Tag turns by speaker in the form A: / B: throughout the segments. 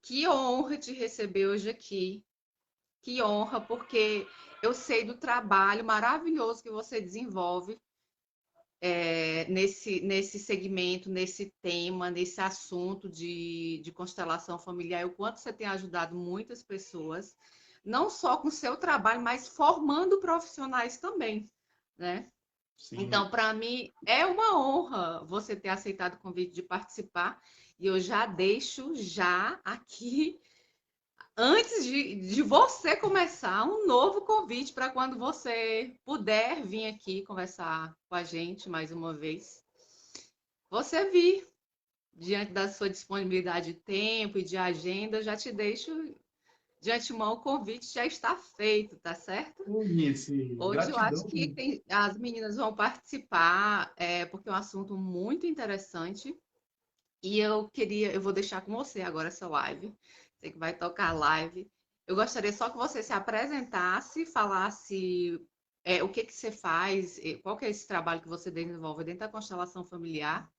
A: Que honra te receber hoje aqui. Que honra, porque eu sei do trabalho maravilhoso que você desenvolve nesse segmento, nesse tema, nesse assunto de constelação familiar, e o quanto você tem ajudado muitas pessoas, não só com o seu trabalho, mas formando profissionais também, né?
B: Sim.
A: Então, para mim, é uma honra você ter aceitado o convite de participar, e eu já deixo já aqui antes de você começar, um novo convite para quando você puder vir aqui conversar com a gente mais uma vez. Você vir, diante da sua disponibilidade de tempo e de agenda, já te deixo de antemão o convite já está feito, tá certo?
B: Nice,
A: Hoje eu acho
B: gratidão.
A: que as meninas vão participar, porque é um assunto muito interessante. E eu vou deixar com você agora essa live. Você que vai tocar a live. Eu gostaria só que você se apresentasse, falasse o que que você faz, qual que é esse trabalho que você desenvolve dentro da constelação familiar.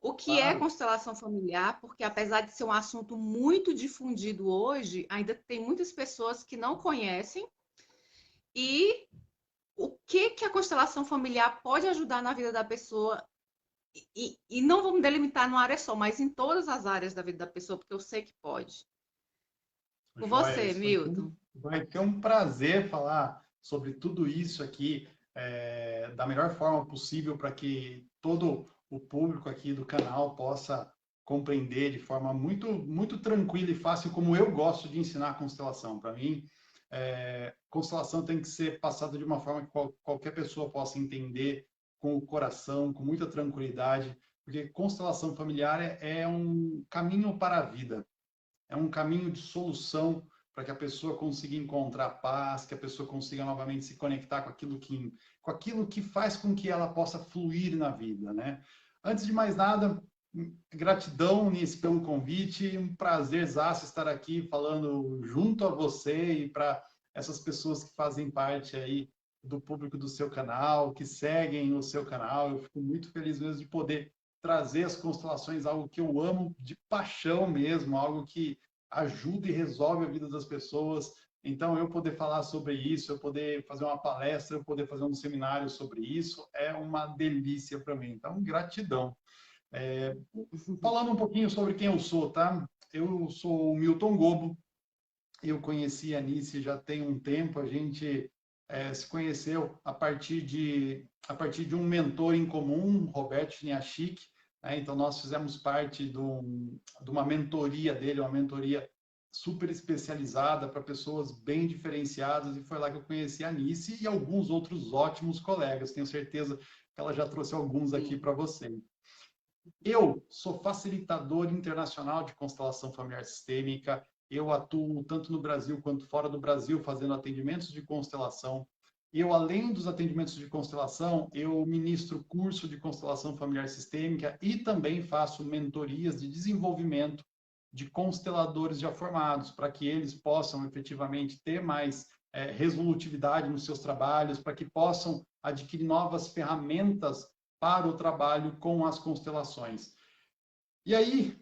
A: O que é
B: Claro.
A: constelação familiar? Porque apesar de ser um assunto muito difundido hoje, ainda tem muitas pessoas que não conhecem. E o que que a constelação familiar pode ajudar na vida da pessoa e não vamos delimitar numa área só, mas em todas as áreas da vida da pessoa, porque eu sei que pode. Com
B: Joia,
A: você, Milton.
B: vai ter um prazer falar sobre tudo isso aqui da melhor forma possível para que todo o público aqui do canal possa compreender de forma muito tranquila e fácil como eu gosto de ensinar a constelação. Para mim, constelação tem que ser passada de uma forma que qualquer pessoa possa entender com o coração, com muita tranquilidade, porque constelação familiar é um caminho para a vida, é um caminho de solução para que a pessoa consiga encontrar paz, que a pessoa consiga novamente se conectar com aquilo que faz com que ela possa fluir na vida, né? Antes de mais nada, gratidão, Nice, pelo convite, um prazer estar aqui falando junto a você e para essas pessoas que fazem parte aí do público do seu canal, que seguem o seu canal. Eu fico muito feliz mesmo de poder trazer as constelações, algo que eu amo de paixão mesmo, algo que ajuda e resolve a vida das pessoas. Então, eu poder falar sobre isso, eu poder fazer uma palestra, eu poder fazer um seminário sobre isso, é uma delícia para mim. Então, gratidão. É, falando um pouquinho sobre quem eu sou, tá? Eu sou o Milton Gobo, eu conheci a Anice já tem um tempo, a gente se conheceu a partir de um mentor em comum, Roberto Chiniachik, né? Então, nós fizemos parte de uma mentoria dele, uma mentoria super especializada para pessoas bem diferenciadas, e foi lá que eu conheci a Anice e alguns outros ótimos colegas. Tenho certeza que ela já trouxe alguns aqui
A: Sim.
B: para você. Eu sou facilitador internacional de constelação familiar sistêmica. Eu atuo tanto no Brasil quanto fora do Brasil fazendo atendimentos de constelação. Eu, além dos atendimentos de constelação, eu ministro curso de constelação familiar sistêmica e também faço mentorias de desenvolvimento de consteladores já formados, para que eles possam efetivamente ter mais resolutividade nos seus trabalhos, para que possam adquirir novas ferramentas para o trabalho com as constelações. E aí,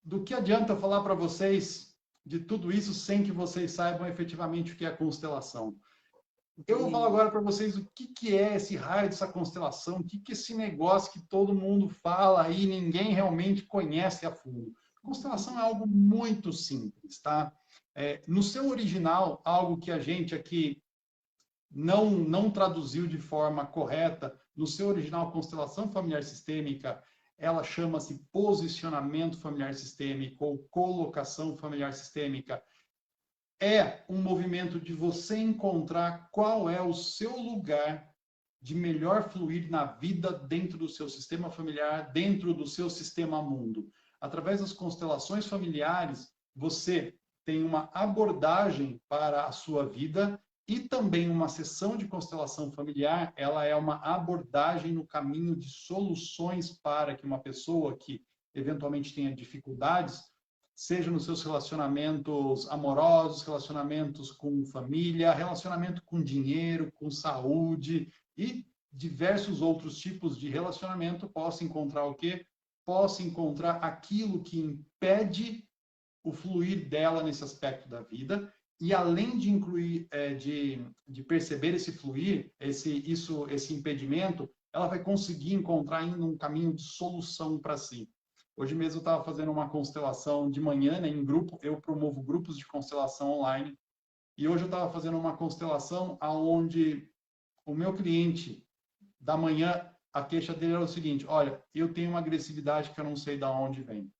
B: do que adianta falar para vocês de tudo isso sem que vocês saibam efetivamente o que é constelação? Eu vou falar agora para vocês o que é esse raio dessa constelação, o que é esse negócio que todo mundo fala e ninguém realmente conhece a fundo. Constelação é algo muito simples, tá? No seu original, algo que a gente aqui não traduziu de forma correta, no seu original constelação familiar sistêmica, ela chama-se posicionamento familiar sistêmico ou colocação familiar sistêmica. É um movimento de você encontrar qual é o seu lugar de melhor fluir na vida dentro do seu sistema familiar, dentro do seu sistema mundo. Através das constelações familiares, você tem uma abordagem para a sua vida e também uma sessão de constelação familiar, ela é uma abordagem no caminho de soluções para que uma pessoa que eventualmente tenha dificuldades, seja nos seus relacionamentos amorosos, relacionamentos com família, relacionamento com dinheiro, com saúde e diversos outros tipos de relacionamento, possa encontrar o quê? Possa encontrar aquilo que impede o fluir dela nesse aspecto da vida, e além de incluir, de perceber esse fluir, esse impedimento, ela vai conseguir encontrar ainda um caminho de solução para si. Hoje mesmo eu estava fazendo uma constelação de manhã, né, em grupo, eu promovo grupos de constelação online, e hoje eu estava fazendo uma constelação onde o meu cliente, da manhã, a queixa dele era o seguinte: olha, eu tenho uma agressividade que eu não sei de onde vem.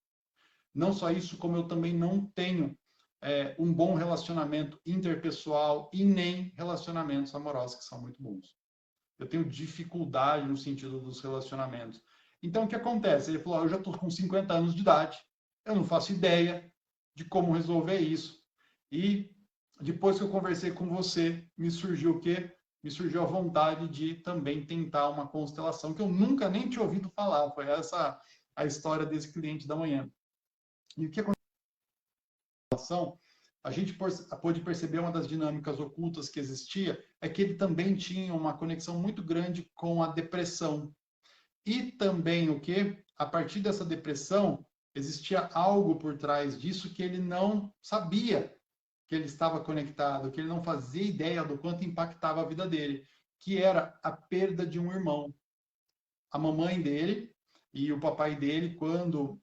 B: Não só isso, como eu também não tenho um bom relacionamento interpessoal e nem relacionamentos amorosos, que são muito bons. Eu tenho dificuldade no sentido dos relacionamentos. Então, o que acontece? Ele falou: eu já estou com 50 anos de idade, eu não faço ideia de como resolver isso. E depois que eu conversei com você, me surgiu o quê? Me surgiu a vontade de também tentar uma constelação, que eu nunca nem tinha ouvido falar. Foi essa a história desse cliente da manhã. E o que aconteceu? A gente pôde perceber uma das dinâmicas ocultas que existia, é que ele também tinha uma conexão muito grande com a depressão. E também o que? A partir dessa depressão, existia algo por trás disso que ele não sabia que ele estava conectado, que ele não fazia ideia do quanto impactava a vida dele, que era a perda de um irmão. A mamãe dele e o papai dele, quando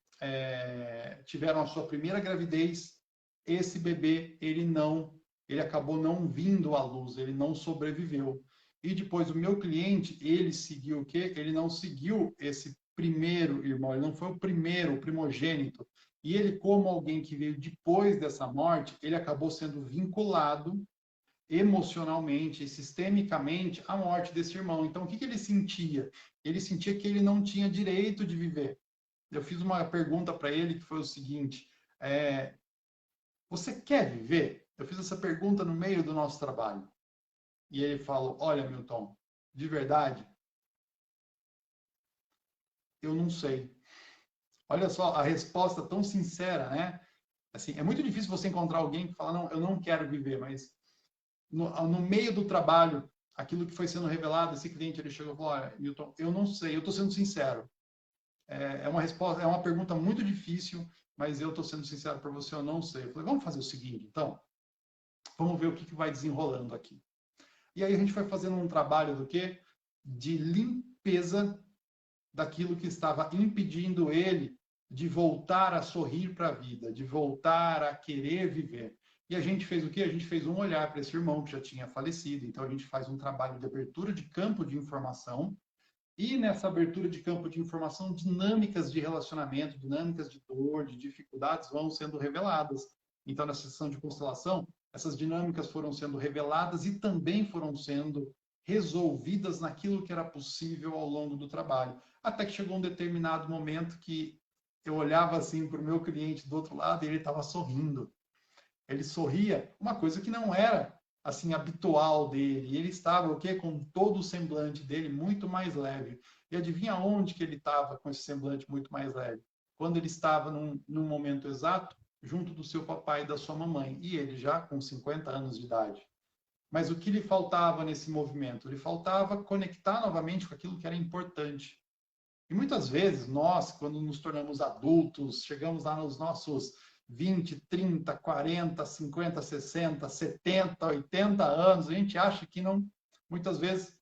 B: tiveram a sua primeira gravidez, esse bebê, ele acabou não vindo à luz, ele não sobreviveu. E depois o meu cliente, ele seguiu o quê? Ele não seguiu esse primeiro irmão, ele não foi o primeiro, o primogênito. E ele, como alguém que veio depois dessa morte, ele acabou sendo vinculado emocionalmente e sistemicamente à morte desse irmão. Então, o que ele sentia? Ele sentia que ele não tinha direito de viver. Eu fiz uma pergunta para ele que foi o seguinte: você quer viver? Eu fiz essa pergunta no meio do nosso trabalho. E ele falou: olha, Milton, de verdade, eu não sei. Olha só a resposta tão sincera, né? Assim, é muito difícil você encontrar alguém que fala: não, eu não quero viver, mas no meio do trabalho, aquilo que foi sendo revelado, esse cliente ele chegou e falou: olha, Milton, eu não sei, eu estou sendo sincero. É uma resposta, é uma pergunta muito difícil, mas eu estou sendo sincero para você, eu não sei. Eu falei: vamos fazer o seguinte, então, vamos ver o que vai desenrolando aqui. E aí a gente foi fazendo um trabalho do quê? De limpeza daquilo que estava impedindo ele de voltar a sorrir para a vida, de voltar a querer viver. E a gente fez o quê? A gente fez um olhar para esse irmão que já tinha falecido. Então a gente faz um trabalho de abertura de campo de informação. E nessa abertura de campo de informação, dinâmicas de relacionamento, dinâmicas de dor, de dificuldades vão sendo reveladas. Então, na sessão de constelação, essas dinâmicas foram sendo reveladas e também foram sendo resolvidas naquilo que era possível ao longo do trabalho. Até que chegou um determinado momento que eu olhava assim para o meu cliente do outro lado e ele estava sorrindo. Ele sorria, uma coisa que não era assim habitual dele. E ele estava o quê? Com todo o semblante dele muito mais leve. E adivinha onde que ele estava com esse semblante muito mais leve? Quando ele estava num momento exato, junto do seu papai e da sua mamãe. E ele já com 50 anos de idade. Mas o que lhe faltava nesse movimento? Lhe faltava conectar novamente com aquilo que era importante. E muitas vezes nós, quando nos tornamos adultos, chegamos lá nos nossos 20, 30, 40, 50, 60, 70, 80 anos, a gente acha que não, muitas vezes,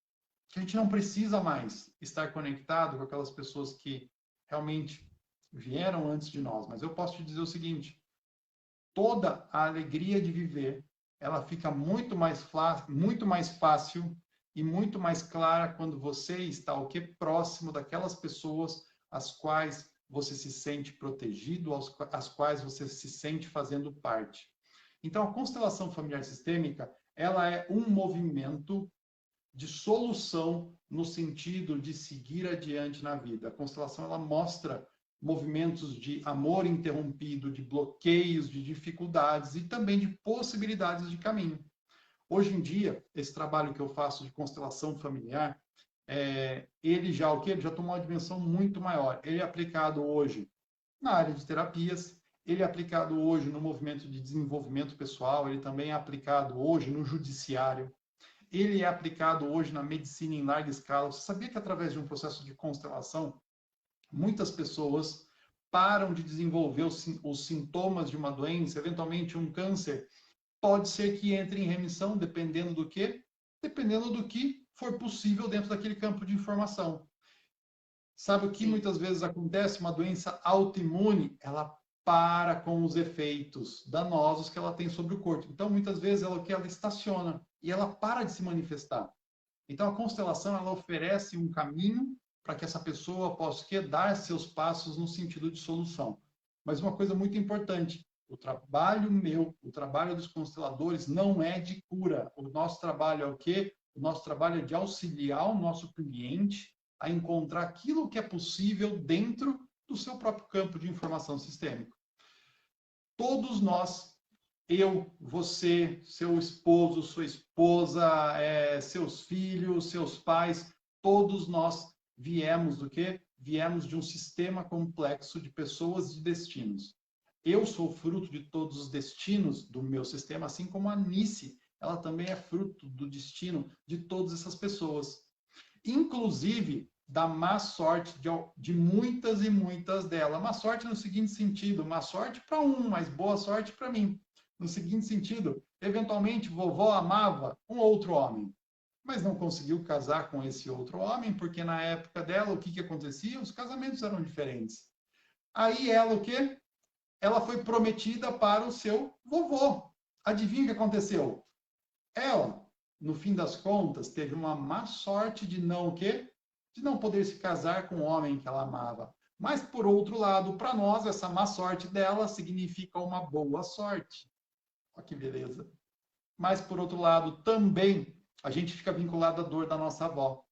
B: que a gente não precisa mais estar conectado com aquelas pessoas que realmente vieram antes de nós. Mas eu posso te dizer o seguinte: toda a alegria de viver, ela fica muito mais fácil e muito mais clara quando você está o que próximo daquelas pessoas às quais você se sente protegido, às quais você se sente fazendo parte. Então, a constelação familiar sistêmica, ela é um movimento de solução no sentido de seguir adiante na vida. A constelação, ela mostra movimentos de amor interrompido, de bloqueios, de dificuldades e também de possibilidades de caminho. Hoje em dia, esse trabalho que eu faço de constelação familiar, ele já o quê? Ele já tomou uma dimensão muito maior. Ele é aplicado hoje na área de terapias, ele é aplicado hoje no movimento de desenvolvimento pessoal, ele também é aplicado hoje no judiciário, ele é aplicado hoje na medicina em larga escala. Você sabia que através de um processo de constelação, muitas pessoas param de desenvolver os sintomas de uma doença, eventualmente um câncer, pode ser que entre em remissão, dependendo do quê? Dependendo do que for possível dentro daquele campo de informação. Sabe o que
A: Sim.
B: muitas vezes acontece? Uma doença autoimune, ela para com os efeitos danosos que ela tem sobre o corpo. Então, muitas vezes, ela estaciona e ela para de se manifestar. Então, a constelação, ela oferece um caminho para que essa pessoa possa dar seus passos no sentido de solução. Mas uma coisa muito importante, o trabalho meu, o trabalho dos consteladores não é de cura. O nosso trabalho é o quê? O nosso trabalho é de auxiliar o nosso cliente a encontrar aquilo que é possível dentro do seu próprio campo de informação sistêmica. Todos nós, eu, você, seu esposo, sua esposa, seus filhos, seus pais, todos nós viemos do quê? Viemos de um sistema complexo de pessoas e destinos. Eu sou fruto de todos os destinos do meu sistema, assim como a Nice, ela também é fruto do destino de todas essas pessoas. Inclusive da má sorte de muitas e muitas delas. Má sorte no seguinte sentido, má sorte para um, mas boa sorte para mim. No seguinte sentido, eventualmente vovó amava um outro homem, mas não conseguiu casar com esse outro homem, porque na época dela, o que acontecia? Os casamentos eram diferentes. Aí ela, o quê? Ela foi prometida para o seu vovô. Adivinha o que aconteceu? Ela, no fim das contas, teve uma má sorte de não o quê? De não poder se casar com o homem que ela amava. Mas, por outro lado, para nós, essa má sorte dela significa uma boa sorte. Olha que beleza. Mas, por outro lado, também a gente fica vinculado à dor da nossa avó.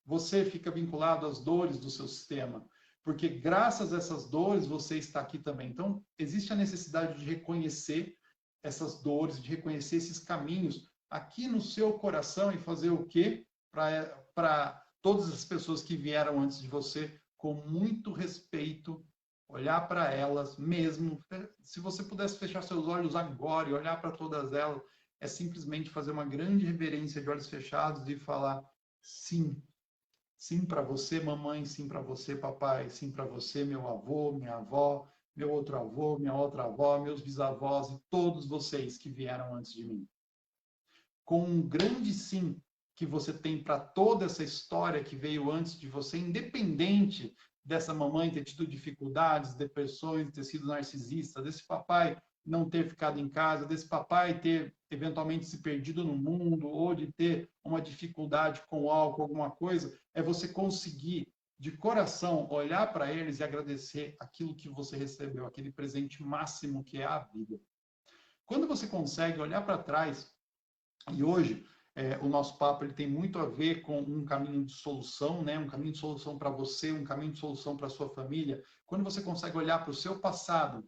B: Você fica vinculado às dores do seu sistema. Porque graças a essas dores você está aqui também. Então, existe a necessidade de reconhecer essas dores, de reconhecer esses caminhos aqui no seu coração e fazer o quê? Para todas as pessoas que vieram antes de você, com muito respeito, olhar para elas mesmo. Se você pudesse fechar seus olhos agora e olhar para todas elas, é simplesmente fazer uma grande reverência de olhos fechados e falar sim. Sim para você, mamãe, sim para você, papai, sim para você, meu avô, minha avó, meu outro avô, minha outra avó, meus bisavós e todos vocês que vieram antes de mim. Com um grande sim que você tem para toda essa história que veio antes de você, independente dessa mamãe ter tido dificuldades, depressões, ter sido narcisista, desse papai não ter ficado em casa, desse papai ter eventualmente se perdido no mundo ou de ter uma dificuldade com o álcool, alguma coisa, é você conseguir de coração olhar para eles e agradecer aquilo que você recebeu, aquele presente máximo que é a vida. Quando você consegue olhar para trás, e hoje o nosso papo ele tem muito a ver com um caminho de solução, né? Um caminho de solução para você, um caminho de solução para a sua família. Quando você consegue olhar para o seu passado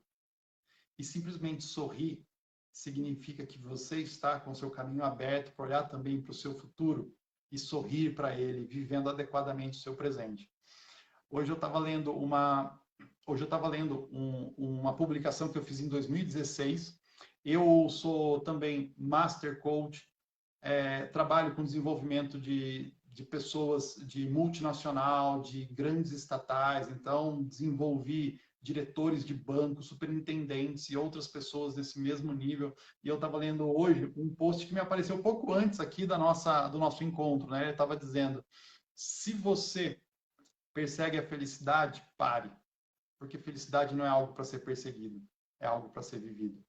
B: e simplesmente sorrir, significa que você está com o seu caminho aberto para olhar também para o seu futuro e sorrir para ele, vivendo adequadamente o seu presente. Hoje eu estava lendo uma publicação que eu fiz em 2016. Eu sou também Master Coach, trabalho com desenvolvimento de pessoas de multinacional, de grandes estatais, então desenvolvi diretores de banco, superintendentes e outras pessoas desse mesmo nível. E eu estava lendo hoje um post que me apareceu pouco antes aqui do nosso encontro, né? Ele estava dizendo: se você persegue a felicidade, pare, porque felicidade não é algo para ser perseguido, é algo para ser vivido.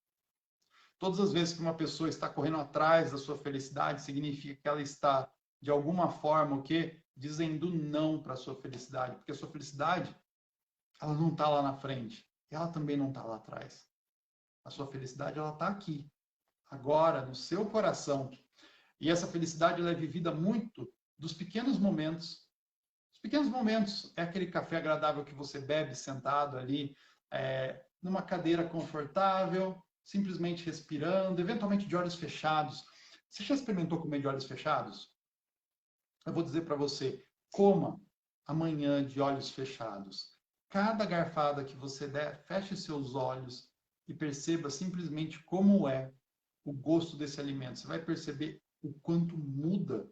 B: Todas as vezes que uma pessoa está correndo atrás da sua felicidade, significa que ela está, de alguma forma, o quê? Dizendo não para a sua felicidade. Porque a sua felicidade, ela não está lá na frente. Ela também não está lá atrás. A sua felicidade, ela está aqui. Agora, no seu coração. E essa felicidade, ela é vivida muito dos pequenos momentos. Os pequenos momentos é aquele café agradável que você bebe sentado ali, numa cadeira confortável, simplesmente respirando, eventualmente de olhos fechados. Você já experimentou comer de olhos fechados? Eu vou dizer para você, coma amanhã de olhos fechados. Cada garfada que você der, feche seus olhos e perceba simplesmente como é o gosto desse alimento. Você vai perceber o quanto muda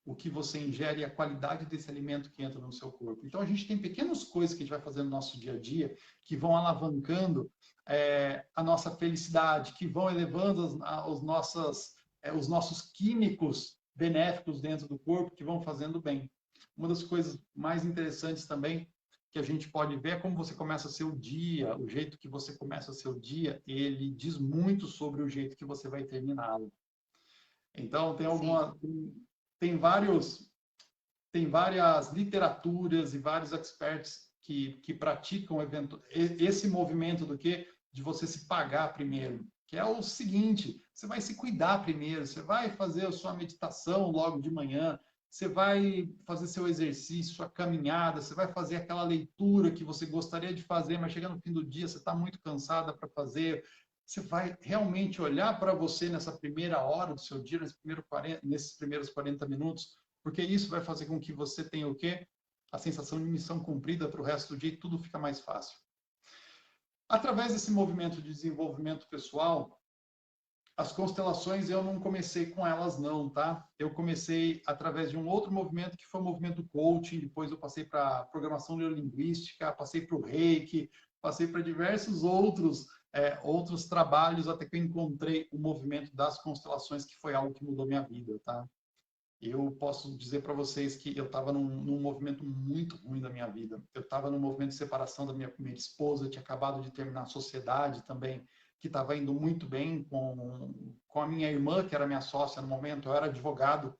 B: o que você ingere e a qualidade desse alimento que entra no seu corpo. Então, a gente tem pequenas coisas que a gente vai fazendo no nosso dia a dia que vão alavancando a nossa felicidade, que vão elevando os nossos químicos benéficos dentro do corpo, que vão fazendo bem. Uma das coisas mais interessantes também que a gente pode ver é como você começa seu dia, o jeito que você começa seu dia, ele diz muito sobre o jeito que você vai terminá-lo. Então, tem várias literaturas e vários experts que praticam esse movimento de você se pagar primeiro, que é o seguinte: você vai se cuidar primeiro, você vai fazer a sua meditação logo de manhã, você vai fazer seu exercício, sua caminhada, você vai fazer aquela leitura que você gostaria de fazer, mas chega no fim do dia, você está muito cansada para fazer. Você vai realmente olhar para você nessa primeira hora do seu dia, nesses primeiros 40 minutos, porque isso vai fazer com que você tenha o quê? A sensação de missão cumprida para o resto do dia, e tudo fica mais fácil. Através desse movimento de desenvolvimento pessoal, as constelações eu não comecei com elas não, tá? Eu comecei através de um outro movimento, que foi o movimento coaching, depois eu passei para programação neurolinguística, passei para o Reiki, passei para diversos outros trabalhos, até que eu encontrei o movimento das constelações, que foi algo que mudou minha vida, tá? Eu posso dizer para vocês que eu estava num movimento muito ruim da minha vida. Eu estava num movimento de separação da minha primeira esposa, eu tinha acabado de terminar a sociedade também, que estava indo muito bem com a minha irmã, que era minha sócia no momento. Eu era advogado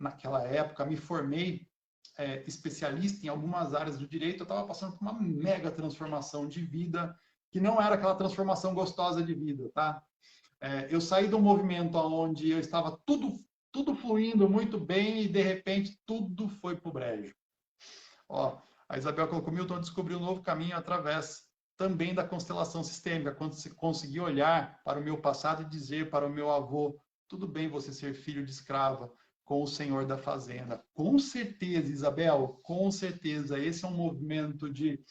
B: naquela época, me formei especialista em algumas áreas do direito. Eu estava passando por uma mega transformação de vida, que não era aquela transformação gostosa de vida, tá? Eu saí de um movimento onde eu estava tudo fluindo muito bem e, de repente, tudo foi para o brejo. Ó, a Isabel colocou: Milton descobriu um novo caminho através também da constelação sistêmica, quando se conseguir olhar para o meu passado e dizer para o meu avô: tudo bem você ser filho de escrava com o senhor da fazenda. Com certeza, Isabel, com certeza. Esse é um movimento de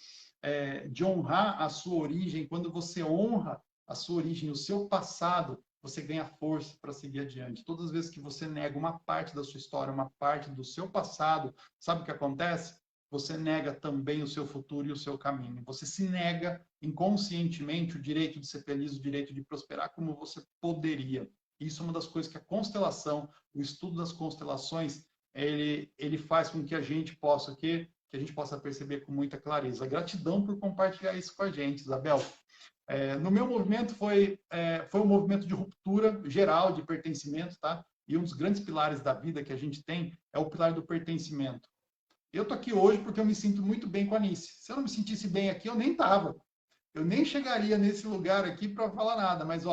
B: honrar a sua origem. Quando você honra a sua origem, o seu passado, você ganha força para seguir adiante. Todas as vezes que você nega uma parte da sua história, uma parte do seu passado, sabe o que acontece? Você nega também o seu futuro e o seu caminho. Você se nega inconscientemente o direito de ser feliz, o direito de prosperar como você poderia. Isso é uma das coisas que a constelação, o estudo das constelações, ele faz com que a gente possa perceber com muita clareza. Gratidão por compartilhar isso com a gente, Isabel. No meu movimento foi um movimento de ruptura geral, de pertencimento, tá? E um dos grandes pilares da vida que a gente tem é o pilar do pertencimento. Eu tô aqui hoje porque eu me sinto muito bem com a Anice. Se eu não me sentisse bem aqui, eu nem tava. Eu nem chegaria nesse lugar aqui para falar nada. Mas,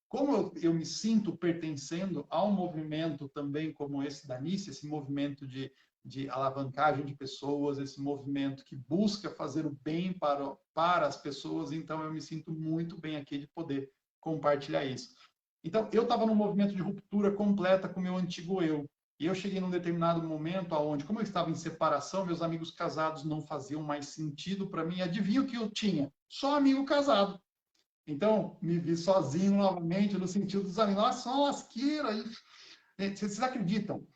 B: como eu me sinto pertencendo a um movimento também como esse da Anice, esse movimento de alavancagem de pessoas, esse movimento que busca fazer o bem para as pessoas, então eu me sinto muito bem aqui de poder compartilhar isso. Então, eu estava num movimento de ruptura completa com o meu antigo eu. E eu cheguei num determinado momento onde, como eu estava em separação, meus amigos casados não faziam mais sentido para mim. Adivinha o que eu tinha? Só amigo casado. Então, me vi sozinho novamente, no sentido dos amigos. Nossa, uma lasqueira. Vocês acreditam?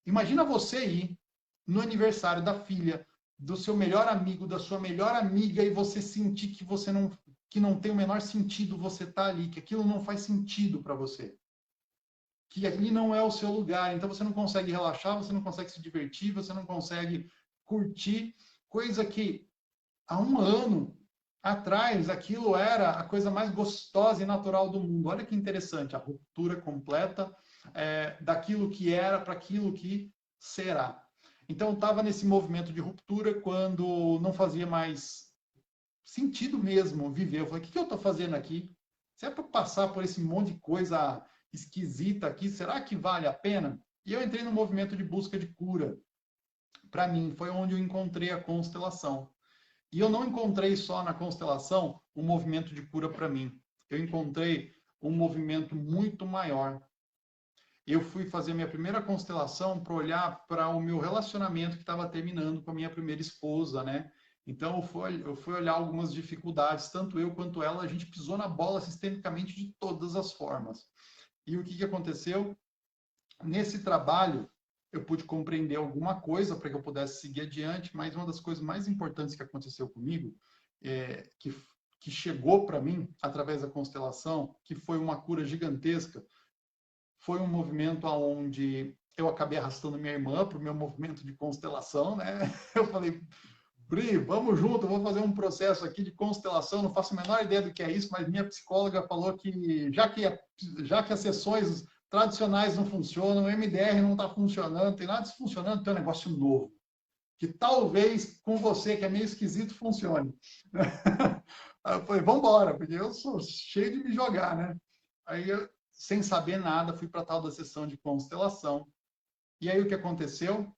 B: Imagina você ir no aniversário da filha, do seu melhor amigo, da sua melhor amiga, e você sentir que não tem o menor sentido você estar ali, que aquilo não faz sentido para você. Que ali não é o seu lugar, então você não consegue relaxar, você não consegue se divertir, você não consegue curtir, coisa que há um ano atrás aquilo era a coisa mais gostosa e natural do mundo. Olha que interessante, a ruptura completa daquilo que era para aquilo que será. Então, eu estava nesse movimento de ruptura quando não fazia mais sentido mesmo viver. Eu falei: o que eu estou fazendo aqui? Se é para passar por esse monte de coisa esquisita aqui, será que vale a pena? E eu entrei no movimento de busca de cura. Para mim, foi onde eu encontrei a constelação. E eu não encontrei só na constelação um movimento de cura para mim. Eu encontrei um movimento muito maior. Eu fui fazer minha primeira constelação para olhar para o meu relacionamento que estava terminando com a minha primeira esposa, né? Então, eu fui olhar algumas dificuldades, tanto eu quanto ela, a gente pisou na bola sistemicamente de todas as formas. E o que aconteceu? Nesse trabalho, eu pude compreender alguma coisa para que eu pudesse seguir adiante, mas uma das coisas mais importantes que aconteceu comigo, que chegou para mim através da constelação, que foi uma cura gigantesca, foi um movimento onde eu acabei arrastando minha irmã para o meu movimento de constelação, né? Eu falei, Bri, vamos junto, vou fazer um processo aqui de constelação, não faço a menor ideia do que é isso, mas minha psicóloga falou que já que as sessões tradicionais não funcionam, o MDR não está funcionando, tem nada disso funcionando, tem um negócio novo, que talvez com você, que é meio esquisito, funcione. Aí eu falei, vamos embora, porque eu sou cheio de me jogar, né? Aí, sem saber nada, fui para a tal da sessão de constelação. E aí o que aconteceu?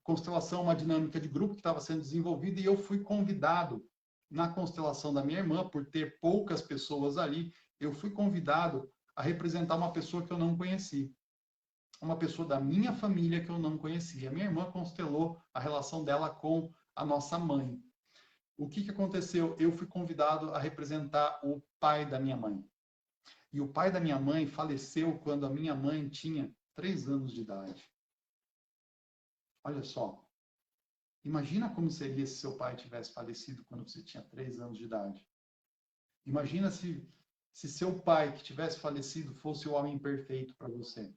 B: Constelação, uma dinâmica de grupo que estava sendo desenvolvida, e eu fui convidado na constelação da minha irmã, por ter poucas pessoas ali, eu fui convidado a representar uma pessoa que eu não conheci. Uma pessoa da minha família que eu não conhecia. A minha irmã constelou a relação dela com a nossa mãe. O que aconteceu? Eu fui convidado a representar o pai da minha mãe. E o pai da minha mãe faleceu quando a minha mãe tinha 3 anos de idade. Olha só. Imagina como seria se seu pai tivesse falecido quando você tinha 3 anos de idade. Imagina se seu pai que tivesse falecido fosse o homem perfeito para você.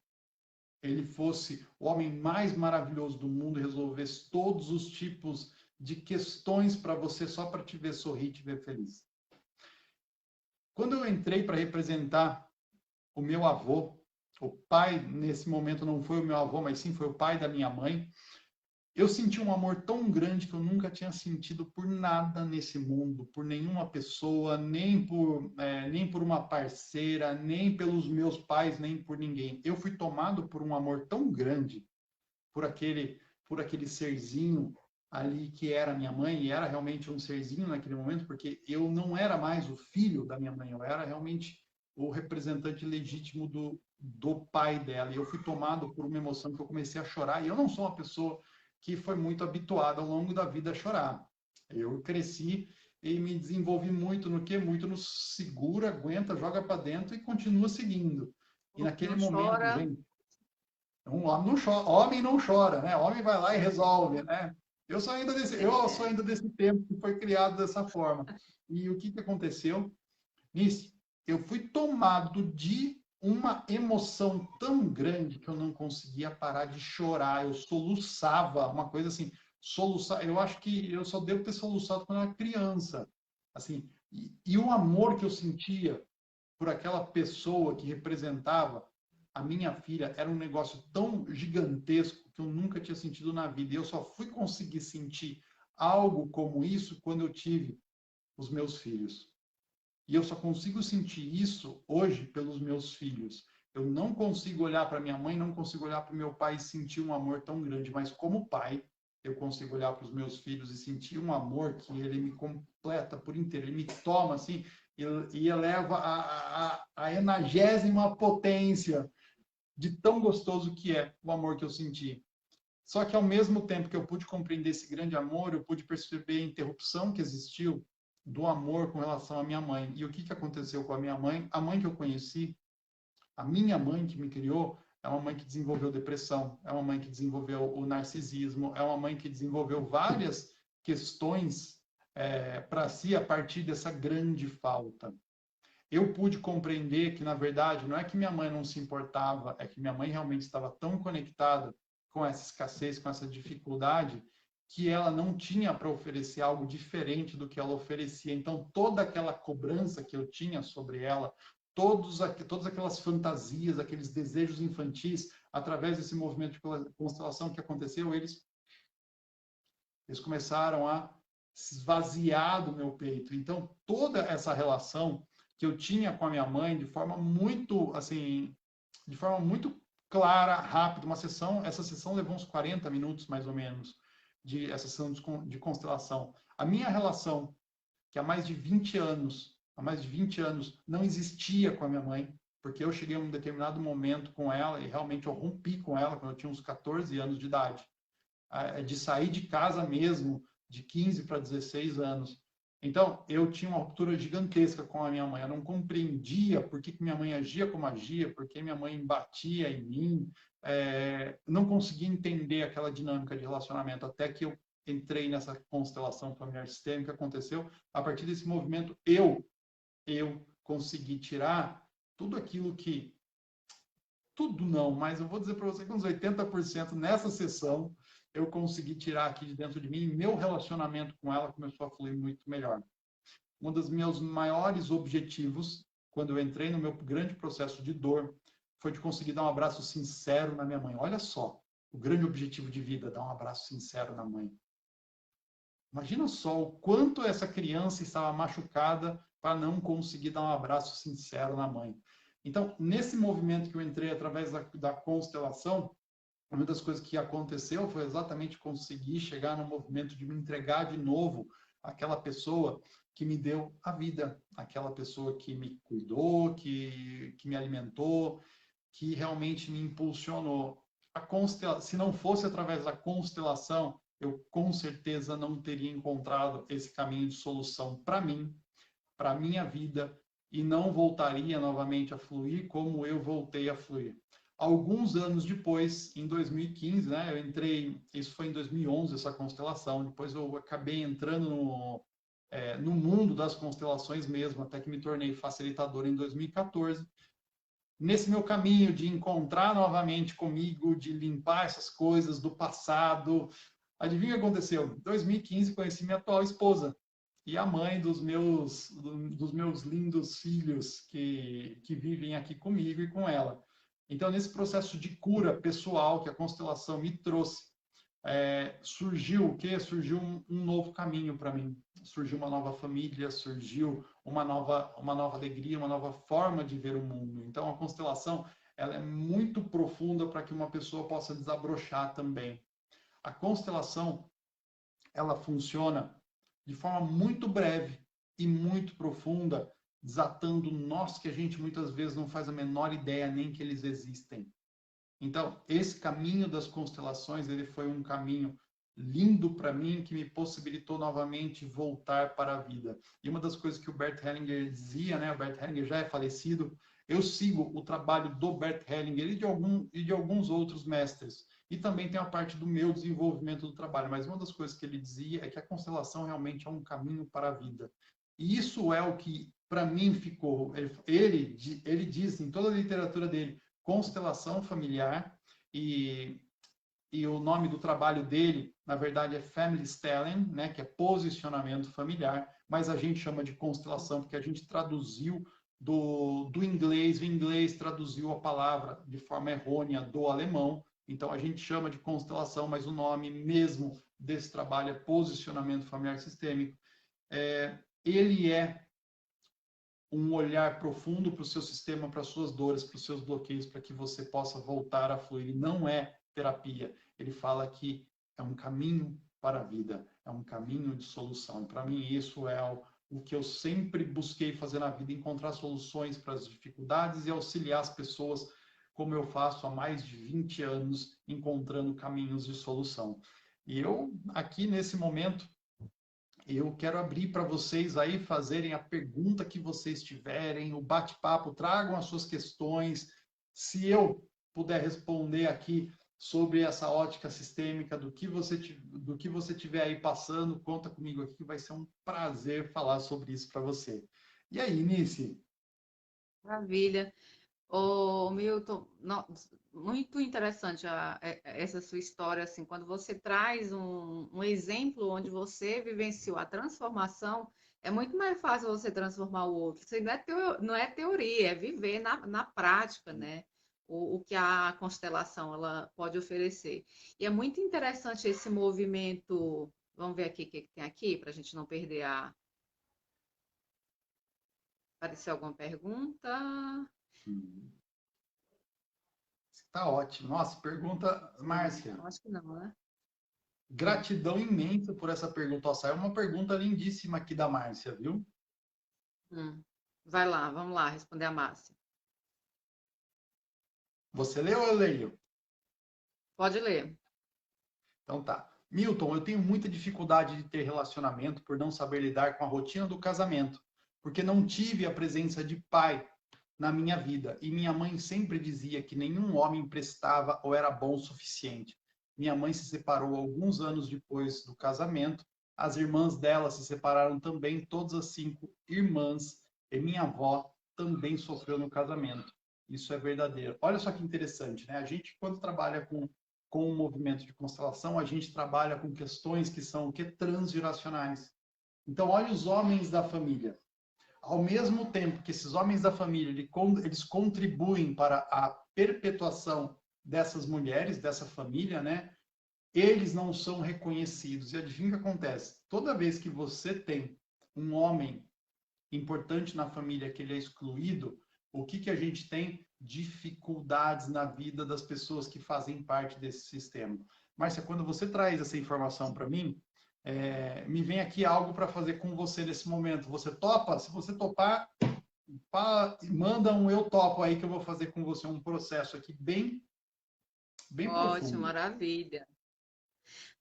B: Ele fosse o homem mais maravilhoso do mundo e resolvesse todos os tipos de questões para você só para te ver sorrir e te ver feliz. Quando eu entrei para representar o meu avô, o pai, nesse momento não foi o meu avô, mas sim foi o pai da minha mãe, eu senti um amor tão grande que eu nunca tinha sentido por nada nesse mundo, por nenhuma pessoa, nem por uma parceira, nem pelos meus pais, nem por ninguém. Eu fui tomado por um amor tão grande por aquele serzinho ali que era minha mãe, e era realmente um serzinho naquele momento, porque eu não era mais o filho da minha mãe, eu era realmente o representante legítimo do pai dela. E eu fui tomado por uma emoção que eu comecei a chorar, e eu não sou uma pessoa que foi muito habituada ao longo da vida a chorar. Eu cresci e me desenvolvi muito no quê? Muito no segura, aguenta, joga para dentro e continua seguindo. E naquele
A: Não
B: momento,
A: chora.
B: gente, homem não chora, né? Homem vai lá e resolve, né? Eu sou ainda desse tempo que foi criado dessa forma. E o que aconteceu? Nisso, eu fui tomado de uma emoção tão grande que eu não conseguia parar de chorar. Eu soluçava, uma coisa assim, soluçar. Eu acho que eu só devo ter soluçado quando eu era criança. Assim, e o amor que eu sentia por aquela pessoa que representava a minha filha era um negócio tão gigantesco que eu nunca tinha sentido na vida. E eu só fui conseguir sentir algo como isso quando eu tive os meus filhos. E eu só consigo sentir isso hoje pelos meus filhos. Eu não consigo olhar para minha mãe, não consigo olhar para o meu pai e sentir um amor tão grande, mas como pai, eu consigo olhar para os meus filhos e sentir um amor que ele me completa por inteiro, ele me toma assim e eleva a enagésima potência de tão gostoso que é o amor que eu senti. Só que ao mesmo tempo que eu pude compreender esse grande amor, eu pude perceber a interrupção que existiu do amor com relação à minha mãe. E o que aconteceu com a minha mãe? A mãe que eu conheci, a minha mãe que me criou, é uma mãe que desenvolveu depressão, é uma mãe que desenvolveu o narcisismo, é uma mãe que desenvolveu várias questões para si a partir dessa grande falta. Eu pude compreender que, na verdade, não é que minha mãe não se importava, é que minha mãe realmente estava tão conectada com essa escassez, com essa dificuldade, que ela não tinha para oferecer algo diferente do que ela oferecia. Então, toda aquela cobrança que eu tinha sobre ela, todas aquelas fantasias, aqueles desejos infantis, através desse movimento de constelação que aconteceu, eles começaram a se esvaziar do meu peito. Então, toda essa relação que eu tinha com a minha mãe de forma muito, assim, de forma muito clara, rápida, essa sessão levou uns 40 minutos, mais ou menos, essa sessão de constelação. A minha relação, que há mais de 20 anos, não existia com a minha mãe, porque eu cheguei a um determinado momento com ela e realmente eu rompi com ela quando eu tinha uns 14 anos de idade, de sair de casa mesmo, de 15 para 16 anos. Então, eu tinha uma ruptura gigantesca com a minha mãe. Eu não compreendia por que minha mãe agia como agia, por que minha mãe batia em mim. Não conseguia entender aquela dinâmica de relacionamento, até que eu entrei nessa constelação familiar sistêmica. Aconteceu, a partir desse movimento, eu consegui tirar tudo aquilo que... Tudo não, mas eu vou dizer para você que uns 80% nessa sessão eu consegui tirar aqui de dentro de mim, e meu relacionamento com ela começou a fluir muito melhor. Um dos meus maiores objetivos, quando eu entrei no meu grande processo de dor, foi de conseguir dar um abraço sincero na minha mãe. Olha só, o grande objetivo de vida, dar um abraço sincero na mãe. Imagina só o quanto essa criança estava machucada para não conseguir dar um abraço sincero na mãe. Então, nesse movimento que eu entrei através da constelação, uma das coisas que aconteceu foi exatamente conseguir chegar no movimento de me entregar de novo àquela pessoa que me deu a vida, aquela pessoa que me cuidou, que me alimentou, que realmente me impulsionou. Se não fosse através da constelação, eu com certeza não teria encontrado esse caminho de solução para mim, para a minha vida, e não voltaria novamente a fluir como eu voltei a fluir. Alguns anos depois, em 2015, né, eu entrei, isso foi em 2011, essa constelação, depois eu acabei entrando no mundo das constelações mesmo, até que me tornei facilitador em 2014. Nesse meu caminho de encontrar novamente comigo, de limpar essas coisas do passado, adivinha o que aconteceu? Em 2015, conheci minha atual esposa e a mãe dos meus lindos filhos que vivem aqui comigo e com ela. Então, nesse processo de cura pessoal que a constelação me trouxe, surgiu o quê? Surgiu um novo caminho para mim. Surgiu uma nova família, surgiu uma nova alegria, uma nova forma de ver o mundo. Então, a constelação ela é muito profunda para que uma pessoa possa desabrochar também. A constelação ela funciona de forma muito breve e muito profunda, desatando nós que a gente muitas vezes não faz a menor ideia nem que eles existem. Então, esse caminho das constelações, ele foi um caminho lindo para mim, que me possibilitou novamente voltar para a vida. E uma das coisas que o Bert Hellinger dizia, né, o Bert Hellinger já é falecido, eu sigo o trabalho do Bert Hellinger e de alguns outros mestres. E também tem a parte do meu desenvolvimento do trabalho. Mas uma das coisas que ele dizia é que a constelação realmente é um caminho para a vida. E isso é o que, para mim, ficou. Ele diz em toda a literatura dele, constelação familiar, e o nome do trabalho dele, na verdade, é Family Stelling, né, que é posicionamento familiar, mas a gente chama de constelação porque a gente traduziu do inglês, o inglês traduziu a palavra de forma errônea do alemão, então a gente chama de constelação, mas o nome mesmo desse trabalho é posicionamento familiar sistêmico. Ele é um olhar profundo para o seu sistema, para as suas dores, para os seus bloqueios, para que você possa voltar a fluir. Ele não é terapia. Ele fala que é um caminho para a vida, é um caminho de solução. E para mim isso é o que eu sempre busquei fazer na vida, encontrar soluções para as dificuldades e auxiliar as pessoas, como eu faço há mais de 20 anos, encontrando caminhos de solução. E eu, aqui nesse momento, eu quero abrir para vocês aí fazerem a pergunta que vocês tiverem, o bate-papo, tragam as suas questões. Se eu puder responder aqui sobre essa ótica sistêmica, do que você tiver aí passando, conta comigo aqui, que vai ser um prazer falar sobre isso para você. E aí, Nice?
A: Maravilha. Ô, Milton, muito interessante essa sua história, assim, quando você traz um exemplo onde você vivenciou a transformação, é muito mais fácil você transformar o outro. Isso não é teoria, é viver na prática, né? O que a constelação ela pode oferecer. E é muito interessante esse movimento. Vamos ver aqui o que tem aqui, para a gente não perder a. Apareceu alguma pergunta?
B: Está ótimo. Nossa, pergunta, Márcia.
A: Acho que não, né?
B: Gratidão imensa por essa pergunta. Nossa, é uma pergunta lindíssima aqui da Márcia, viu?
A: Vai lá, vamos lá, responder a Márcia.
B: Você leu ou eu leio?
A: Pode ler.
B: Então tá. Milton, eu tenho muita dificuldade de ter relacionamento por não saber lidar com a rotina do casamento, porque não tive a presença de pai na minha vida. E minha mãe sempre dizia que nenhum homem prestava ou era bom o suficiente. Minha mãe se separou alguns anos depois do casamento. As irmãs dela se separaram também, todas as 5 irmãs. E minha avó também sofreu no casamento. Isso é verdadeiro. Olha só que interessante, né? A gente, quando trabalha com o movimento de constelação, a gente trabalha com questões que são o que transgeracionais. Então, olha os homens da família. Ao mesmo tempo que esses homens da família, eles contribuem para a perpetuação dessas mulheres, dessa família, né? Eles não são reconhecidos. E adivinha o que acontece? Toda vez que você tem um homem importante na família que ele é excluído, o que a gente tem? Dificuldades na vida das pessoas que fazem parte desse sistema. Márcia, quando você traz essa informação para mim, me vem aqui algo para fazer com você nesse momento. Você topa? Se você topar, manda um eu topo aí que eu vou fazer com você um processo aqui bem
A: Ótimo,
B: profundo.
A: maravilha.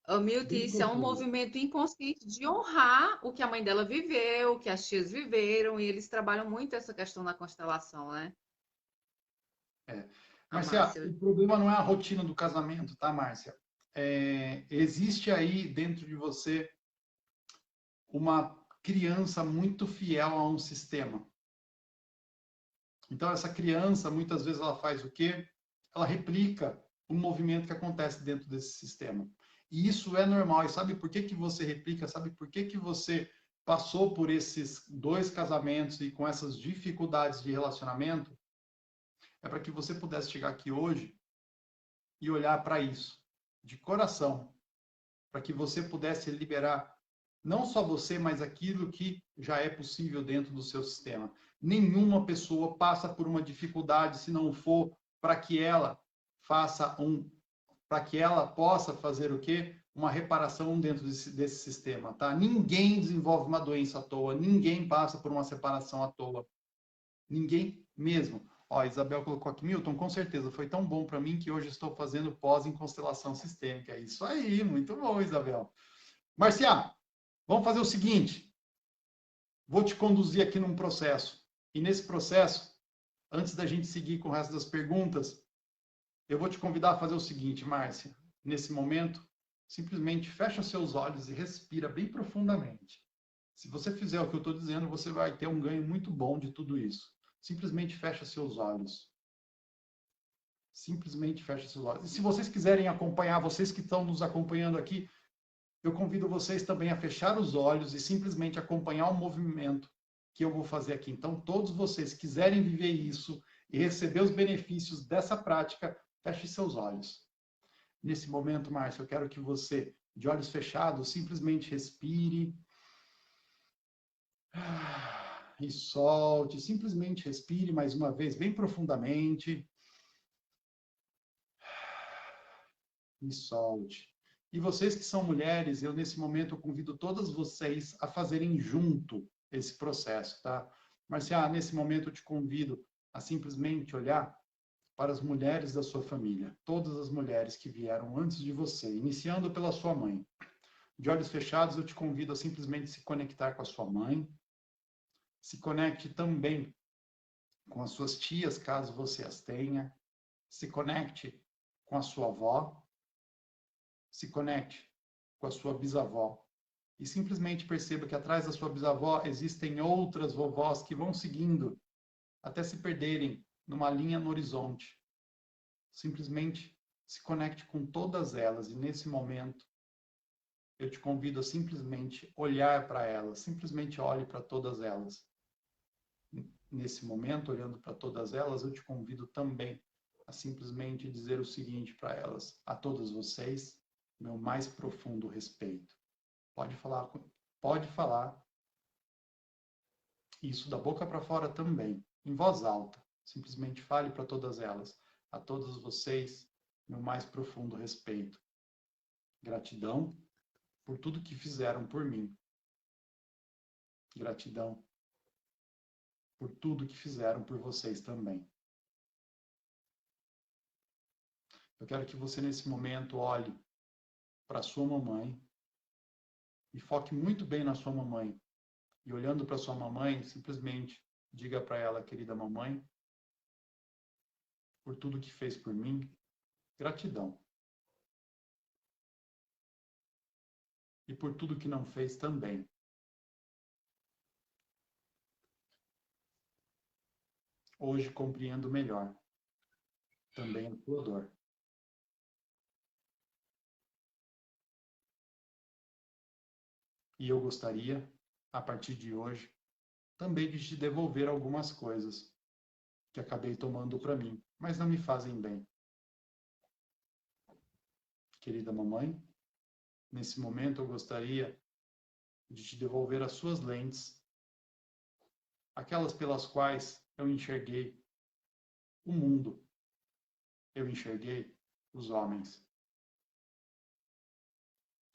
A: Ô, Milton,
B: Bem
A: isso é um
B: profundo.
A: movimento inconsciente de honrar o que a mãe dela viveu, o que as tias viveram, e eles trabalham muito essa questão na constelação, né? A
B: Márcia,
A: Márcia.
B: o problema não é a rotina do casamento, tá, Márcia? Existe aí dentro de você uma criança muito fiel a um sistema. Então, essa criança, muitas vezes, ela faz o quê? Ela replica o movimento que acontece dentro desse sistema. E isso é normal. E sabe por que você replica? Sabe por que você passou por esses 2 casamentos e com essas dificuldades de relacionamento? É para que você pudesse chegar aqui hoje e olhar para isso de coração, para que você pudesse liberar não só você, mas aquilo que já é possível dentro do seu sistema. Nenhuma pessoa passa por uma dificuldade se não for para que ela para que ela possa fazer o quê? Uma reparação dentro desse sistema, tá? Ninguém desenvolve uma doença à toa, ninguém passa por uma separação à toa. Ninguém mesmo. Ó, a Isabel colocou aqui, Milton, com certeza, foi tão bom para mim que hoje estou fazendo pós em constelação sistêmica. É isso aí, muito bom, Isabel. Marcia, vamos fazer o seguinte, vou te conduzir aqui num processo. E nesse processo, antes da gente seguir com o resto das perguntas, eu vou te convidar a fazer o seguinte, Márcia. Nesse momento, simplesmente fecha seus olhos e respira bem profundamente. Se você fizer o que eu estou dizendo, você vai ter um ganho muito bom de tudo isso. Simplesmente fecha seus olhos. Simplesmente fecha seus olhos. E se vocês quiserem acompanhar, vocês que estão nos acompanhando aqui, eu convido vocês também a fechar os olhos e simplesmente acompanhar o movimento que eu vou fazer aqui. Então, todos vocês que quiserem viver isso e receber os benefícios dessa prática, feche seus olhos. Nesse momento, Márcio, eu quero que você, de olhos fechados, simplesmente respire e solte. Simplesmente respire mais uma vez, bem profundamente e solte. E vocês que são mulheres, eu nesse momento eu convido todas vocês a fazerem junto esse processo, tá? Marcia, nesse momento eu te convido a simplesmente olhar para as mulheres da sua família, todas as mulheres que vieram antes de você, iniciando pela sua mãe. De olhos fechados, eu te convido a simplesmente se conectar com a sua mãe, se conecte também com as suas tias, caso você as tenha, se conecte com a sua avó, se conecte com a sua bisavó e simplesmente perceba que atrás da sua bisavó existem outras vovós que vão seguindo até se perderem numa linha no horizonte. Simplesmente se conecte com todas elas e nesse momento eu te convido a simplesmente olhar para elas, simplesmente olhe para todas elas. Nesse momento, olhando para todas elas, eu te convido também a simplesmente dizer o seguinte para elas, a todas vocês, meu mais profundo respeito. Pode falar isso da boca para fora também, em voz alta. Simplesmente fale para todas elas, a todos vocês, meu mais profundo respeito. Gratidão por tudo que fizeram por mim. Gratidão por tudo que fizeram por vocês também. Eu quero que você, nesse momento, olhe para sua mamãe e foque muito bem na sua mamãe. E olhando para sua mamãe, simplesmente diga para ela, querida mamãe, por tudo que fez por mim, gratidão. E por tudo que não fez também. Hoje compreendo melhor também a tua dor. E eu gostaria, a partir de hoje, também de te devolver algumas coisas que acabei tomando para mim, mas não me fazem bem. Querida mamãe, nesse momento eu gostaria de te devolver as suas lentes, aquelas pelas quais eu enxerguei o mundo, eu enxerguei os homens.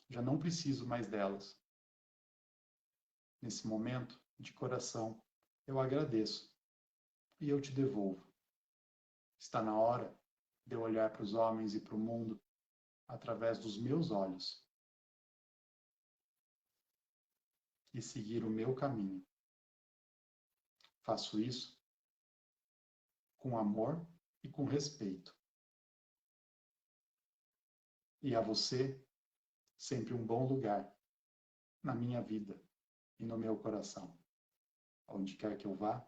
B: Já não preciso mais delas. Nesse momento, de coração, eu agradeço e eu te devolvo. Está na hora de eu olhar para os homens e para o mundo através dos meus olhos e seguir o meu caminho. Faço isso com amor e com respeito. E a você, sempre um bom lugar na minha vida e no meu coração. Onde quer que eu vá,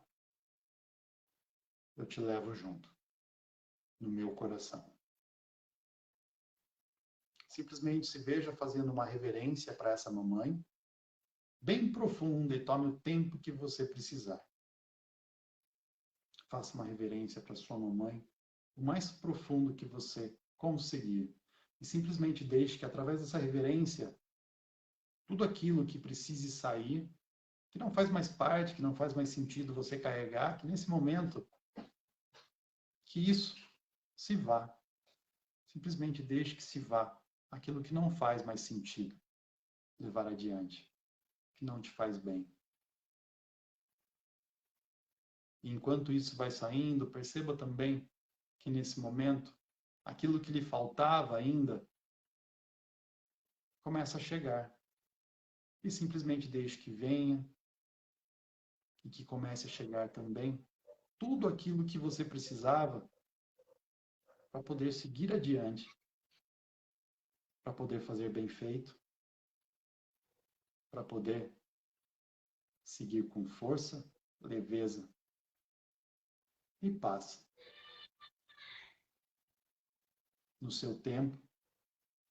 B: eu te levo junto, no meu coração. Simplesmente se veja fazendo uma reverência para essa mamãe, bem profunda, e tome o tempo que você precisar. Faça uma reverência para sua mamãe, o mais profundo que você conseguir. E simplesmente deixe que, através dessa reverência, tudo aquilo que precise sair, que não faz mais parte, que não faz mais sentido você carregar, que nesse momento, que isso se vá. Simplesmente deixe que se vá aquilo que não faz mais sentido levar adiante, que não te faz bem. E enquanto isso vai saindo, perceba também que nesse momento, aquilo que lhe faltava ainda começa a chegar. E simplesmente deixe que venha e que comece a chegar também tudo aquilo que você precisava para poder seguir adiante, para poder fazer bem feito, para poder seguir com força, leveza e paz. No seu tempo,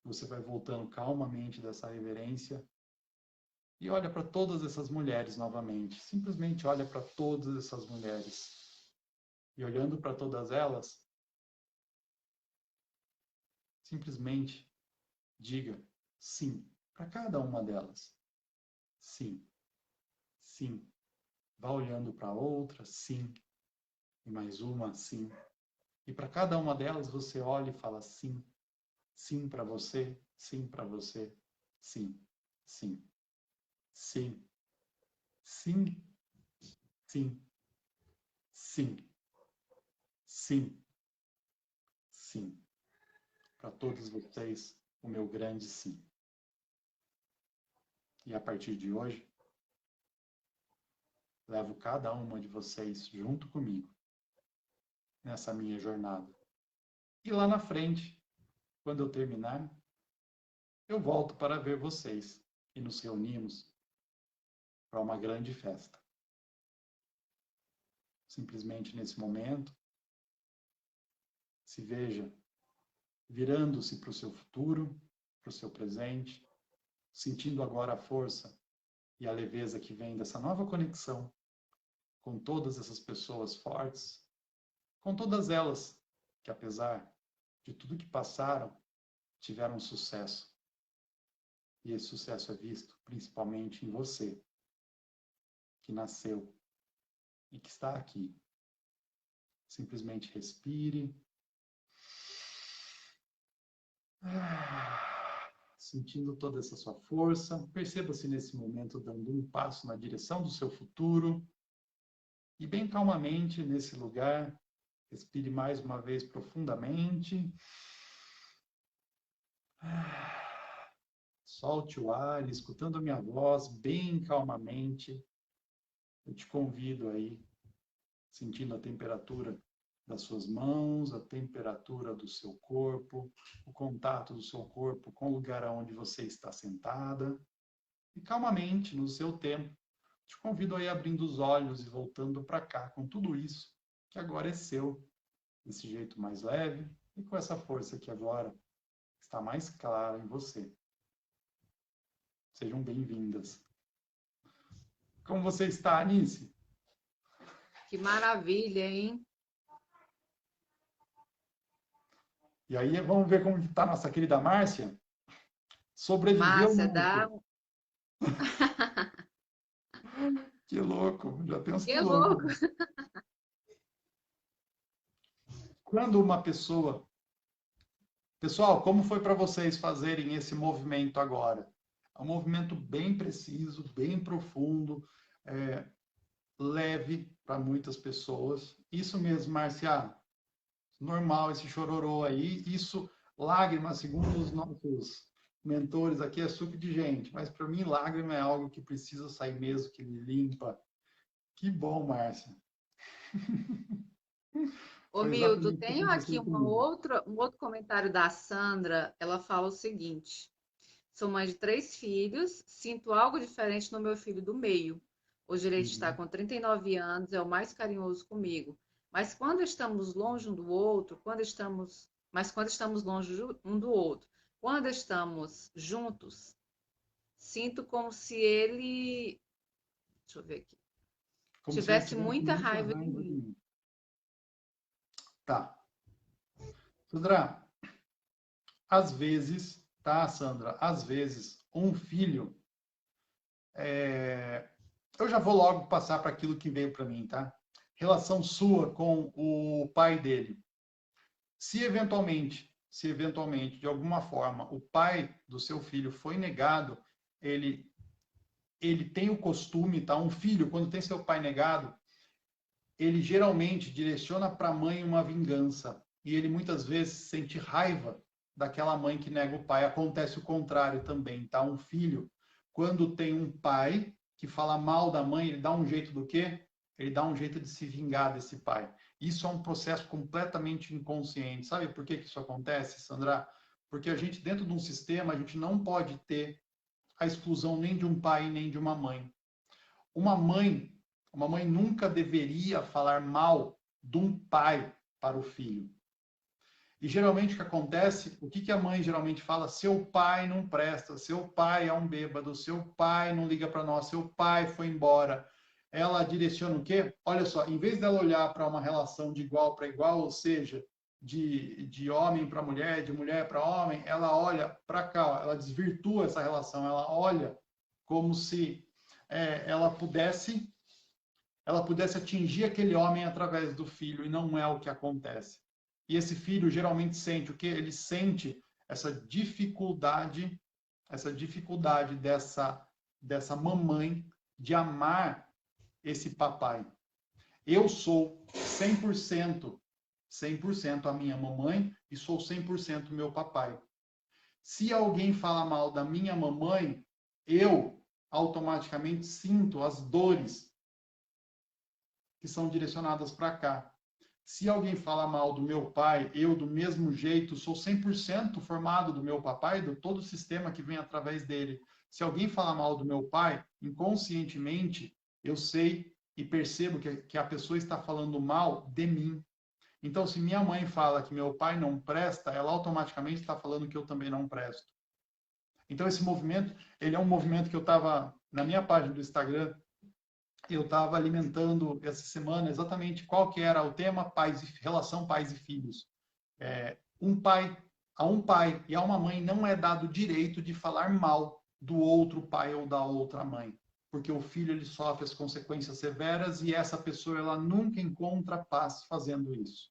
B: você vai voltando calmamente dessa reverência e olha para todas essas mulheres novamente. Simplesmente olha para todas essas mulheres. E olhando para todas elas, simplesmente diga sim para cada uma delas. Sim, sim. Vá olhando para outra, sim. E mais uma, sim. E para cada uma delas você olha e fala sim. Sim para você, sim para você, sim, sim, sim, sim, sim, sim, sim, sim. Para todos vocês, o meu grande sim. E a partir de hoje, levo cada uma de vocês junto comigo nessa minha jornada. E lá na frente, quando eu terminar, eu volto para ver vocês e nos reunimos para uma grande festa. Simplesmente nesse momento, se veja virando-se para o seu futuro, para o seu presente, sentindo agora a força e a leveza que vem dessa nova conexão com todas essas pessoas fortes, com todas elas que, apesar de tudo que passaram, tiveram sucesso. E esse sucesso é visto principalmente em você, que nasceu e que está aqui. Simplesmente respire. Sentindo toda essa sua força. Perceba-se nesse momento dando um passo na direção do seu futuro. E bem calmamente nesse lugar, respire mais uma vez profundamente. Solte o ar, escutando a minha voz bem calmamente. Eu te convido aí, sentindo a temperatura das suas mãos, a temperatura do seu corpo, o contato do seu corpo com o lugar onde você está sentada. E calmamente, no seu tempo, te convido aí abrindo os olhos e voltando para cá com tudo isso que agora é seu, desse jeito mais leve e com essa força que agora está mais clara em você. Sejam bem-vindas. Como você está, Anice?
A: Que maravilha, hein?
B: E aí, vamos ver como está nossa querida Márcia? Sobreviveu
A: Márcia, dá.
B: muito. Que louco, já tem uns
A: Que
B: quilômetros.
A: louco!
B: Quando uma pessoa... Pessoal, como foi para vocês fazerem esse movimento agora? É um movimento bem preciso, bem profundo, leve para muitas pessoas. Isso mesmo, Márcia. Normal esse chororô aí. Isso, lágrima, segundo os nossos mentores aqui, é suco de gente. Mas para mim, lágrima é algo que precisa sair mesmo, que limpa. Que bom, Márcia.
A: Ô,
B: Foi
A: Milton,
B: exatamente o que
A: tenho aqui
B: aconteceu comigo.
A: um outro comentário da Sandra. Ela fala o seguinte: sou mãe de 3 filhos, sinto algo diferente no meu filho do meio. Hoje ele está
B: Uhum.
A: com 39 anos, é o mais carinhoso comigo. Mas quando estamos longe um do outro, quando estamos longe um do outro, quando estamos juntos, sinto como se ele, deixa eu ver aqui,
B: Como se ele
A: tivesse
B: tivesse
A: muita
B: muita
A: raiva de
B: raiva de
A: mim.
B: mim. Tá. Sandra, às vezes, tá, Sandra? Às vezes, um filho... Eu já vou logo passar para aquilo que veio para mim, tá? Relação sua com o pai dele. Se eventualmente, de alguma forma, o pai do seu filho foi negado, ele, ele tem o costume, tá? Um filho, quando tem seu pai negado, ele geralmente direciona para a mãe uma vingança. E ele muitas vezes sente raiva daquela mãe que nega o pai. Acontece o contrário também, tá? Um filho, quando tem um pai que fala mal da mãe, ele dá um jeito do quê? Ele dá um jeito de se vingar desse pai. Isso é um processo completamente inconsciente. Sabe por que isso acontece, Sandra? Porque a gente, dentro de um sistema, a gente não pode ter a exclusão nem de um pai nem de uma mãe. Uma mãe, uma mãe nunca deveria falar mal de um pai para o filho. E geralmente o que acontece, o que a mãe geralmente fala? Seu pai não presta, seu pai é um bêbado, seu pai não liga para nós, seu pai foi embora. Ela direciona o quê? Olha só, em vez dela olhar para uma relação de igual para igual, ou seja, de homem para mulher, de mulher para homem, ela olha para cá, ela desvirtua essa relação, ela olha como se ela pudesse atingir aquele homem através do filho, e não é o que acontece. E esse filho geralmente sente o quê? Ele sente essa dificuldade dessa mamãe de amar esse papai. Eu sou 100% a minha mamãe e sou 100% meu papai. Se alguém fala mal da minha mamãe, eu automaticamente sinto as dores que são direcionadas para cá. Se alguém fala mal do meu pai, eu, do mesmo jeito, sou 100% formado do meu papai, de todo o sistema que vem através dele. Se alguém fala mal do meu pai, inconscientemente, eu sei e percebo que a pessoa está falando mal de mim. Então, se minha mãe fala que meu pai não presta, ela automaticamente está falando que eu também não presto. Então, esse movimento, ele é um movimento que eu estava, na minha página do Instagram, eu estava alimentando essa semana exatamente qual que era o tema relação pais e filhos. A um pai e a uma mãe não é dado o direito de falar mal do outro pai ou da outra mãe, porque o filho ele sofre as consequências severas e essa pessoa ela nunca encontra paz fazendo isso.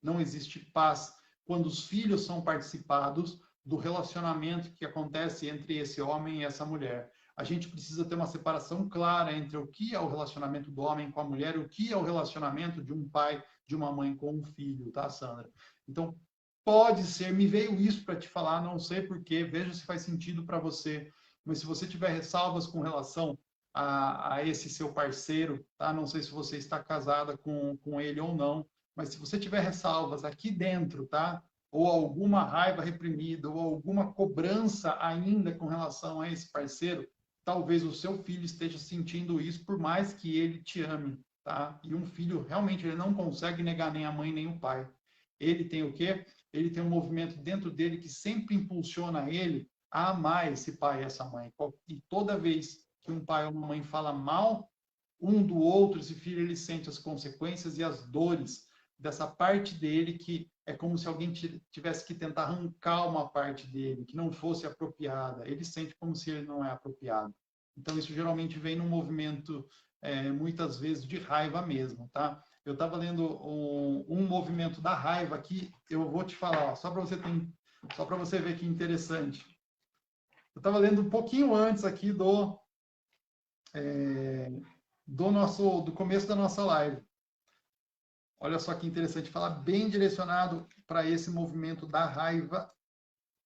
B: Não existe paz quando os filhos são participados do relacionamento que acontece entre esse homem e essa mulher. A gente precisa ter uma separação clara entre o que é o relacionamento do homem com a mulher e o que é o relacionamento de um pai, de uma mãe com um filho, tá, Sandra? Então, Pode ser, me veio isso para te falar, não sei porquê, veja se faz sentido para você. Mas se você tiver ressalvas com relação a esse seu parceiro, tá? Não sei se você está casada com ele ou não, mas se você tiver ressalvas aqui dentro, tá? Ou alguma raiva reprimida, ou alguma cobrança ainda com relação a esse parceiro, talvez o seu filho esteja sentindo isso, por mais que ele te ame, tá? E um filho realmente ele não consegue negar nem a mãe nem o pai. Ele tem o quê? Ele tem um movimento dentro dele que sempre impulsiona ele a amar esse pai e essa mãe. E toda vez que um pai ou uma mãe fala mal um do outro, esse filho ele sente as consequências e as dores dessa parte dele que é como se alguém tivesse que tentar arrancar uma parte dele que não fosse apropriada. Ele sente como se ele não é apropriado. Então isso geralmente vem num movimento muitas vezes de raiva mesmo, tá? Eu estava lendo um movimento da raiva aqui, eu vou te falar, ó, só para você ver que interessante. Eu estava lendo um pouquinho antes aqui do começo da nossa live. Olha só que interessante, falar bem direcionado para esse movimento da raiva.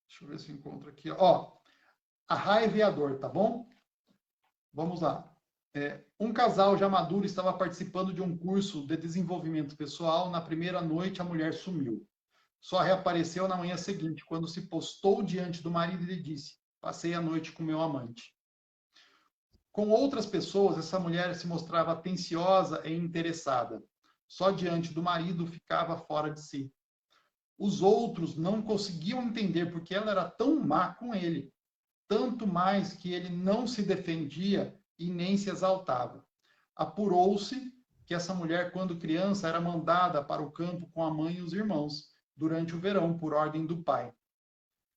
B: Deixa eu ver se eu encontro aqui. Ó, a raiva e a dor, tá bom? Vamos lá. Um casal já maduro estava participando de um curso de desenvolvimento pessoal. Na primeira noite, a mulher sumiu. Só reapareceu na manhã seguinte, quando se postou diante do marido e lhe disse: passei a noite com meu amante. Com outras pessoas, essa mulher se mostrava atenciosa e interessada. Só diante do marido ficava fora de si. Os outros não conseguiam entender porque ela era tão má com ele, tanto mais que ele não se defendia e nem se exaltava. Apurou-se que essa mulher, quando criança, era mandada para o campo com a mãe e os irmãos, durante o verão, por ordem do pai.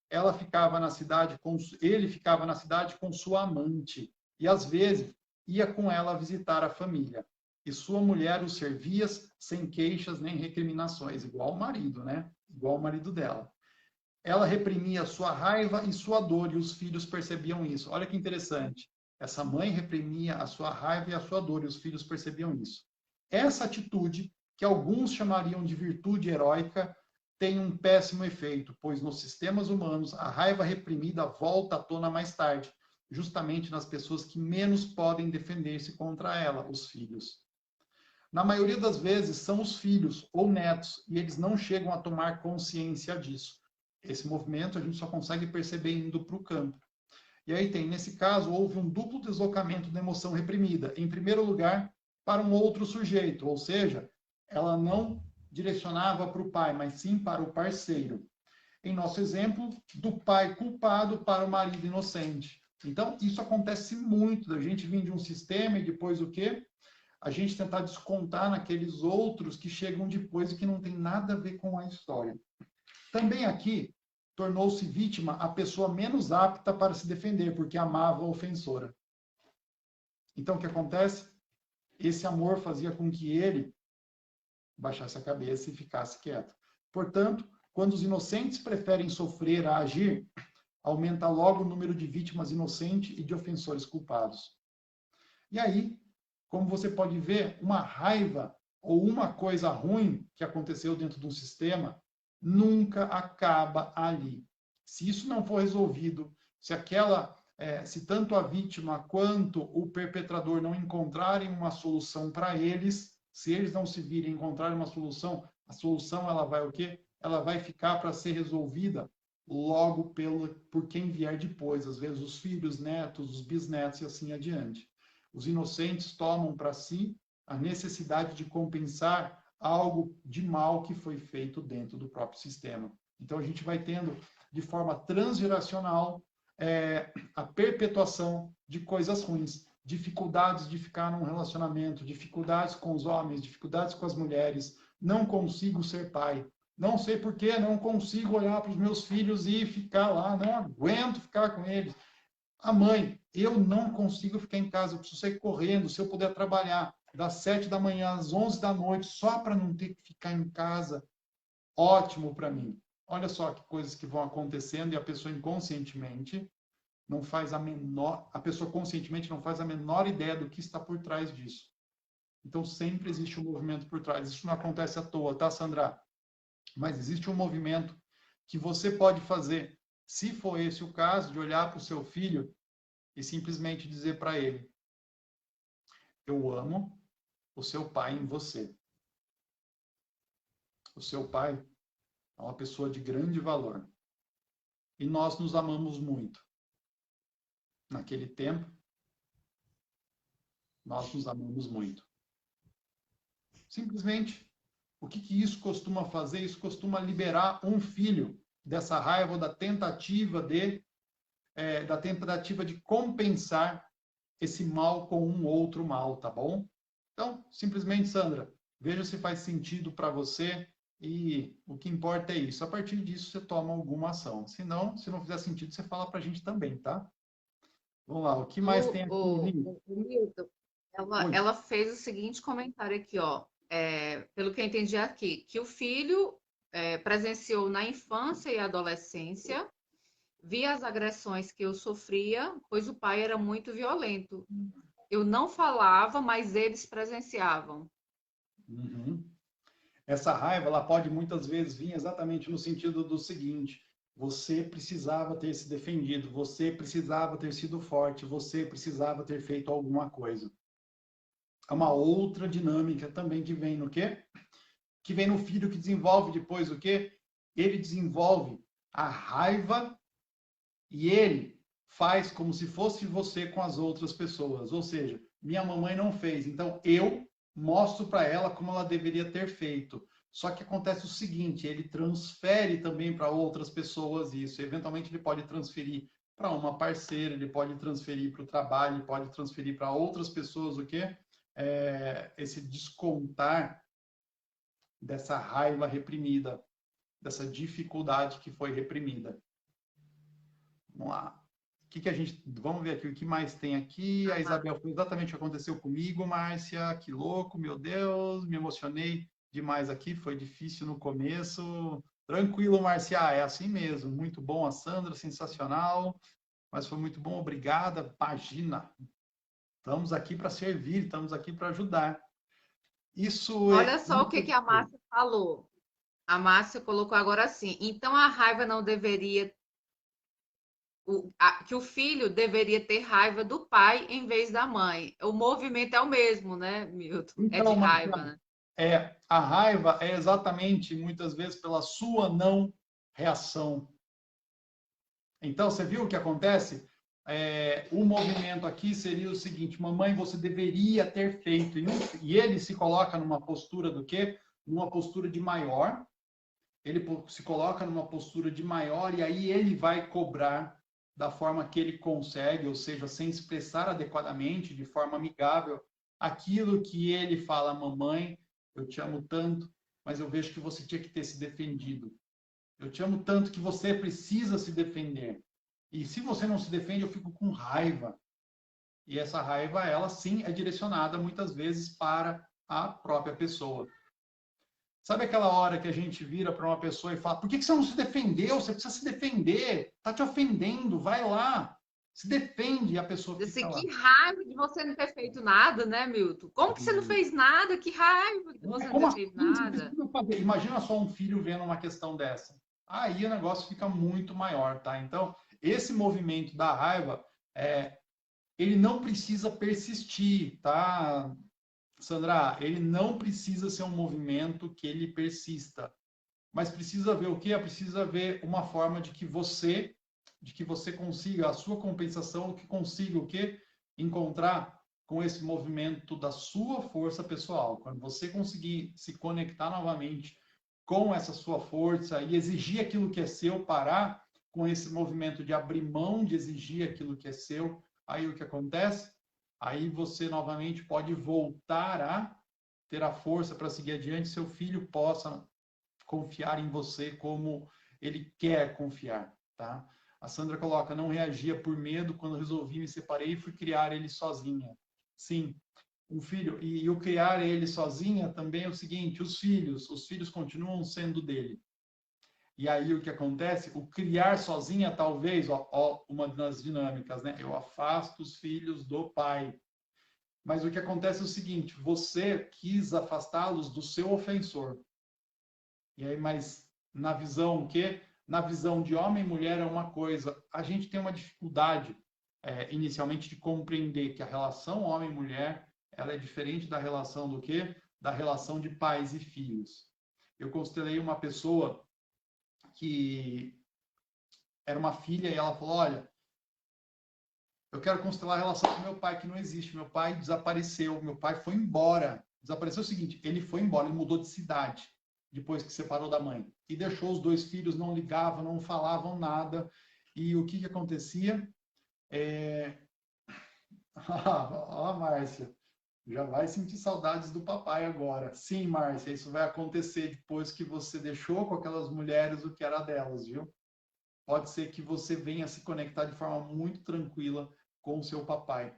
B: Ele ficava na cidade com sua amante, e às vezes ia com ela visitar a família. E sua mulher o servia sem queixas nem recriminações, igual o marido, né? Igual o marido dela. Ela reprimia sua raiva e sua dor, e os filhos percebiam isso. Olha que interessante. Essa mãe reprimia a sua raiva e a sua dor, e os filhos percebiam isso. Essa atitude, que alguns chamariam de virtude heróica, tem um péssimo efeito, pois nos sistemas humanos a raiva reprimida volta à tona mais tarde, justamente nas pessoas que menos podem defender-se contra ela, os filhos. Na maioria das vezes são os filhos ou netos, e eles não chegam a tomar consciência disso. Esse movimento a gente só consegue perceber indo para o campo. E aí tem, nesse caso, houve um duplo deslocamento da emoção reprimida. Em primeiro lugar, para um outro sujeito, ou seja, ela não direcionava para o pai, mas sim para o parceiro. Em nosso exemplo, do pai culpado para o marido inocente. Então, isso acontece muito, da gente vir de um sistema e depois o quê? A gente tentar descontar naqueles outros que chegam depois e que não tem nada a ver com a história. Também aqui, tornou-se vítima a pessoa menos apta para se defender, porque amava a ofensora. Então, o que acontece? Esse amor fazia com que ele baixasse a cabeça e ficasse quieto. Portanto, quando os inocentes preferem sofrer a agir, aumenta logo o número de vítimas inocentes e de ofensores culpados. E aí, como você pode ver, uma raiva ou uma coisa ruim que aconteceu dentro de um sistema nunca acaba ali. Se isso não for resolvido, se tanto a vítima quanto o perpetrador não encontrarem uma solução para eles, se eles não se virem encontrar uma solução, a solução ela vai o quê? Ela vai ficar para ser resolvida logo por quem vier depois, às vezes os filhos, netos, os bisnetos e assim adiante. Os inocentes tomam para si a necessidade de compensar algo de mal que foi feito dentro do próprio sistema. Então, a gente vai tendo, de forma transgeracional, a perpetuação de coisas ruins, dificuldades de ficar num relacionamento, dificuldades com os homens, dificuldades com as mulheres, não consigo ser pai, não sei por que não consigo olhar para os meus filhos e ficar lá, não aguento ficar com eles. A mãe, eu não consigo ficar em casa, eu preciso sair correndo, se eu puder trabalhar das 7 da manhã às 11 da noite, só para não ter que ficar em casa, ótimo para mim. Olha só que coisas que vão acontecendo e a pessoa inconscientemente a pessoa conscientemente não faz a menor ideia do que está por trás disso. Então sempre existe um movimento por trás. Isso não acontece à toa, tá, Sandra? Mas existe um movimento que você pode fazer, se for esse o caso, de olhar para o seu filho e simplesmente dizer para ele: eu amo o seu pai em você. O seu pai é uma pessoa de grande valor. E nós nos amamos muito. Naquele tempo, nós nos amamos muito. Simplesmente, o que isso costuma fazer? Isso costuma liberar um filho dessa raiva ou da tentativa de compensar esse mal com um outro mal, tá bom? Então, simplesmente, Sandra, veja se faz sentido para você e o que importa é isso. A partir disso, você toma alguma ação. Se não fizer sentido, você fala para a gente também, tá? Vamos lá, o que mais tem aqui, Lili?
A: O Milton,
B: Oi.
A: ela fez o seguinte comentário aqui, ó. Pelo que eu entendi aqui, que o filho presenciou na infância e adolescência, via as agressões que eu sofria, pois o pai era muito violento. Eu não falava, mas eles presenciavam.
B: Uhum. Essa raiva, ela pode muitas vezes vir exatamente no sentido do seguinte: você precisava ter se defendido, você precisava ter sido forte, você precisava ter feito alguma coisa. É uma outra dinâmica também que vem no quê? Que vem no filho que desenvolve depois o quê? Ele desenvolve a raiva e ele faz como se fosse você com as outras pessoas. Ou seja, minha mamãe não fez, então eu mostro para ela como ela deveria ter feito. Só que acontece o seguinte, ele transfere também para outras pessoas isso. Eventualmente ele pode transferir para uma parceira, ele pode transferir para o trabalho, ele pode transferir para outras pessoas o quê? Esse descontar dessa raiva reprimida, dessa dificuldade que foi reprimida. Vamos lá. Vamos ver aqui o que mais tem aqui. A Isabel, foi exatamente o que aconteceu comigo, Márcia. Que louco, meu Deus, me emocionei demais aqui. Foi difícil no começo. Tranquilo, Márcia, é assim mesmo. Muito bom, a Sandra, sensacional. Mas foi muito bom, obrigada. Imagina. Estamos aqui para servir, estamos aqui para ajudar. Isso
A: Olha
B: é.
A: só o que que a Márcia falou. A Márcia colocou agora assim: então a raiva não deveria. Que o filho deveria ter raiva do pai em vez da mãe. O movimento é o mesmo, né, Milton? É de
B: Então,
A: raiva,
B: Marcelo,
A: né?
B: a raiva é exatamente, muitas vezes, pela sua não reação. Então, você viu o que acontece? O movimento aqui seria o seguinte: mamãe, você deveria ter feito. E ele se coloca numa postura do quê? Numa postura de maior. Ele se coloca numa postura de maior e aí ele vai cobrar da forma que ele consegue, ou seja, sem expressar adequadamente, de forma amigável, aquilo que ele fala: mamãe, eu te amo tanto, mas eu vejo que você tinha que ter se defendido. Eu te amo tanto que você precisa se defender. E se você não se defende, eu fico com raiva. E essa raiva, ela sim é direcionada muitas vezes para a própria pessoa. Sabe aquela hora que a gente vira para uma pessoa e fala: por que você não se defendeu? Você precisa se defender. Está te ofendendo. Vai lá. Se defende. E a pessoa fica
A: Assim,
B: lá.
A: que raiva de você não ter feito nada, né, Milton? Como que você não fez nada? Que raiva de você não
B: Como
A: ter
B: assim
A: feito
B: você
A: nada?
B: precisa fazer? Imagina só um filho vendo uma questão dessa. Aí o negócio fica muito maior, tá? Então, esse movimento da raiva, ele não precisa persistir, tá, Sandra? Ele não precisa ser um movimento que ele persista. Mas precisa ver o quê? Precisa ver uma forma de que você consiga a sua compensação, que consiga o quê? Encontrar com esse movimento da sua força pessoal. Quando você conseguir se conectar novamente com essa sua força e exigir aquilo que é seu, parar com esse movimento de abrir mão de exigir aquilo que é seu, aí o que acontece? Aí você novamente pode voltar a ter a força para seguir adiante, seu filho possa confiar em você como ele quer confiar, tá? A Sandra coloca: não reagia por medo quando resolvi me separei e fui criar ele sozinha. Sim, um filho, e o criar ele sozinha também é o seguinte: os filhos continuam sendo dele. E aí o que acontece? O criar sozinha, talvez, uma das dinâmicas, né? Eu afasto os filhos do pai. Mas o que acontece é o seguinte: você quis afastá-los do seu ofensor. E aí, mas na visão o quê? na visão de homem e mulher é uma coisa. A gente tem uma dificuldade, inicialmente, de compreender que a relação homem-mulher ela é diferente da relação do quê? Da relação de pais e filhos. Eu constelei uma pessoa que era uma filha e ela falou, olha, eu quero constelar a relação com meu pai, que não existe. Meu pai desapareceu, meu pai foi embora. Desapareceu o seguinte, ele foi embora, ele mudou de cidade depois que separou da mãe. E deixou os dois filhos, não ligavam, não falavam nada. E o que acontecia? Ó, Márcia, já vai sentir saudades do papai agora. Sim, Márcia, isso vai acontecer depois que você deixou com aquelas mulheres o que era delas, viu? Pode ser que você venha se conectar de forma muito tranquila com o seu papai.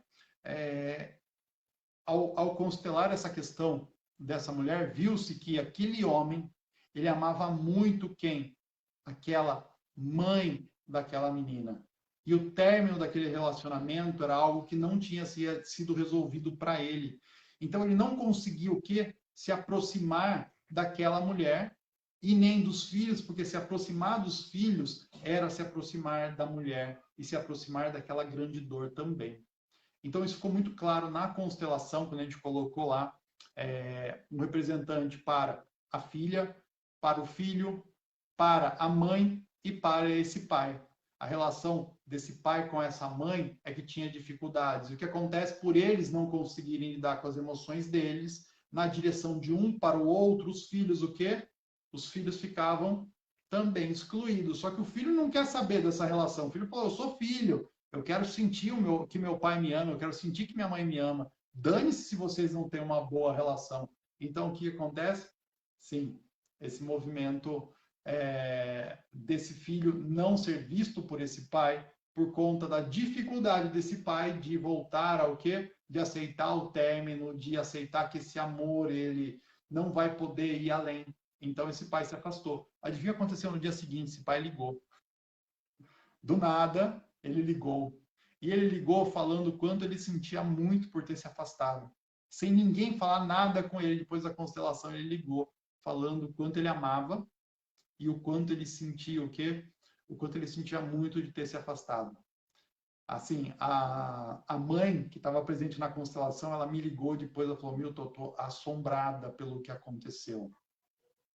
B: Ao constelar essa questão dessa mulher, viu-se que aquele homem, ele amava muito quem? Aquela mãe daquela menina. E o término daquele relacionamento era algo que não tinha sido resolvido para ele. Então ele não conseguiu o quê? Se aproximar daquela mulher e nem dos filhos, porque se aproximar dos filhos era se aproximar da mulher e se aproximar daquela grande dor também. Então, isso ficou muito claro na constelação, quando a gente colocou lá um representante para a filha, para o filho, para a mãe e para esse pai. A relação desse pai com essa mãe é que tinha dificuldades. E o que acontece por eles não conseguirem lidar com as emoções deles, na direção de um para o outro, os filhos, o quê? Os filhos ficavam também excluídos. Só que o filho não quer saber dessa relação. O filho falou, eu sou filho, eu quero sentir que meu pai me ama, eu quero sentir que minha mãe me ama. Dane-se se vocês não têm uma boa relação. Então, o que acontece? Sim, esse movimento desse filho não ser visto por esse pai, por conta da dificuldade desse pai de voltar ao quê? De aceitar o término, de aceitar que esse amor, ele não vai poder ir além. Então, esse pai se afastou. Adivinha o que aconteceu no dia seguinte? Esse pai ligou. Do nada, ele ligou. E ele ligou falando o quanto ele sentia muito por ter se afastado. Sem ninguém falar nada com ele depois da constelação, ele ligou, falando o quanto ele amava e o quanto ele sentia o quê? O quanto ele sentia muito de ter se afastado. Assim, a mãe que estava presente na constelação, ela me ligou depois, ela falou, Milton, eu estou assombrada pelo que aconteceu.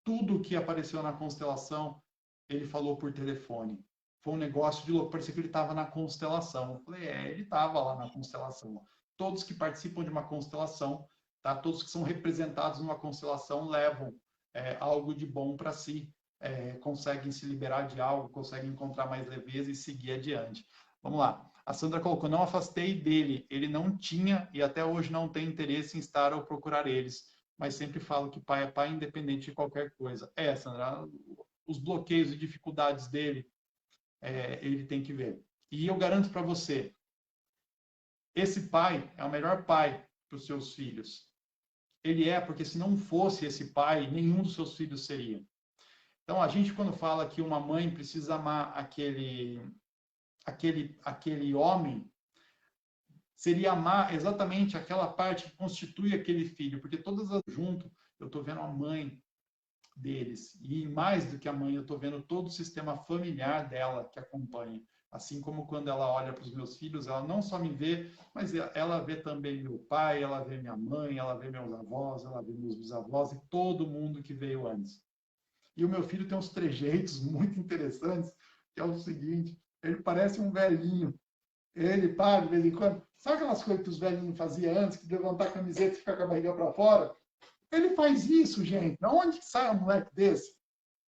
B: Tudo que apareceu na constelação, ele falou por telefone. Foi um negócio de louco, parecia que ele estava na constelação. Eu falei, ele estava lá na constelação. Todos que participam de uma constelação, tá? Todos que são representados numa constelação levam algo de bom para si, conseguem se liberar de algo, conseguem encontrar mais leveza e seguir adiante. Vamos lá. A Sandra colocou, não afastei dele, ele não tinha e até hoje não tem interesse em estar ou procurar eles, mas sempre falo que pai é pai independente de qualquer coisa. Sandra, os bloqueios e dificuldades dele, ele tem que ver. E eu garanto para você, esse pai é o melhor pai para os seus filhos. Ele porque se não fosse esse pai, nenhum dos seus filhos seria. Então, a gente, quando fala que uma mãe precisa amar aquele homem, seria amar exatamente aquela parte que constitui aquele filho, porque todas as junto, eu estou vendo a mãe deles, e mais do que a mãe, eu estou vendo todo o sistema familiar dela que acompanha. Assim como quando ela olha para os meus filhos, ela não só me vê, mas ela vê também meu pai, ela vê minha mãe, ela vê meus avós, ela vê meus bisavós e todo mundo que veio antes. E o meu filho tem uns trejeitos muito interessantes, que é o seguinte, ele parece um velhinho. Ele para de vez em quando. Sabe aquelas coisas que os velhinhos faziam antes, que de levantar a camiseta e ficar com a barriga para fora? Ele faz isso, gente. Onde que sai um moleque desse?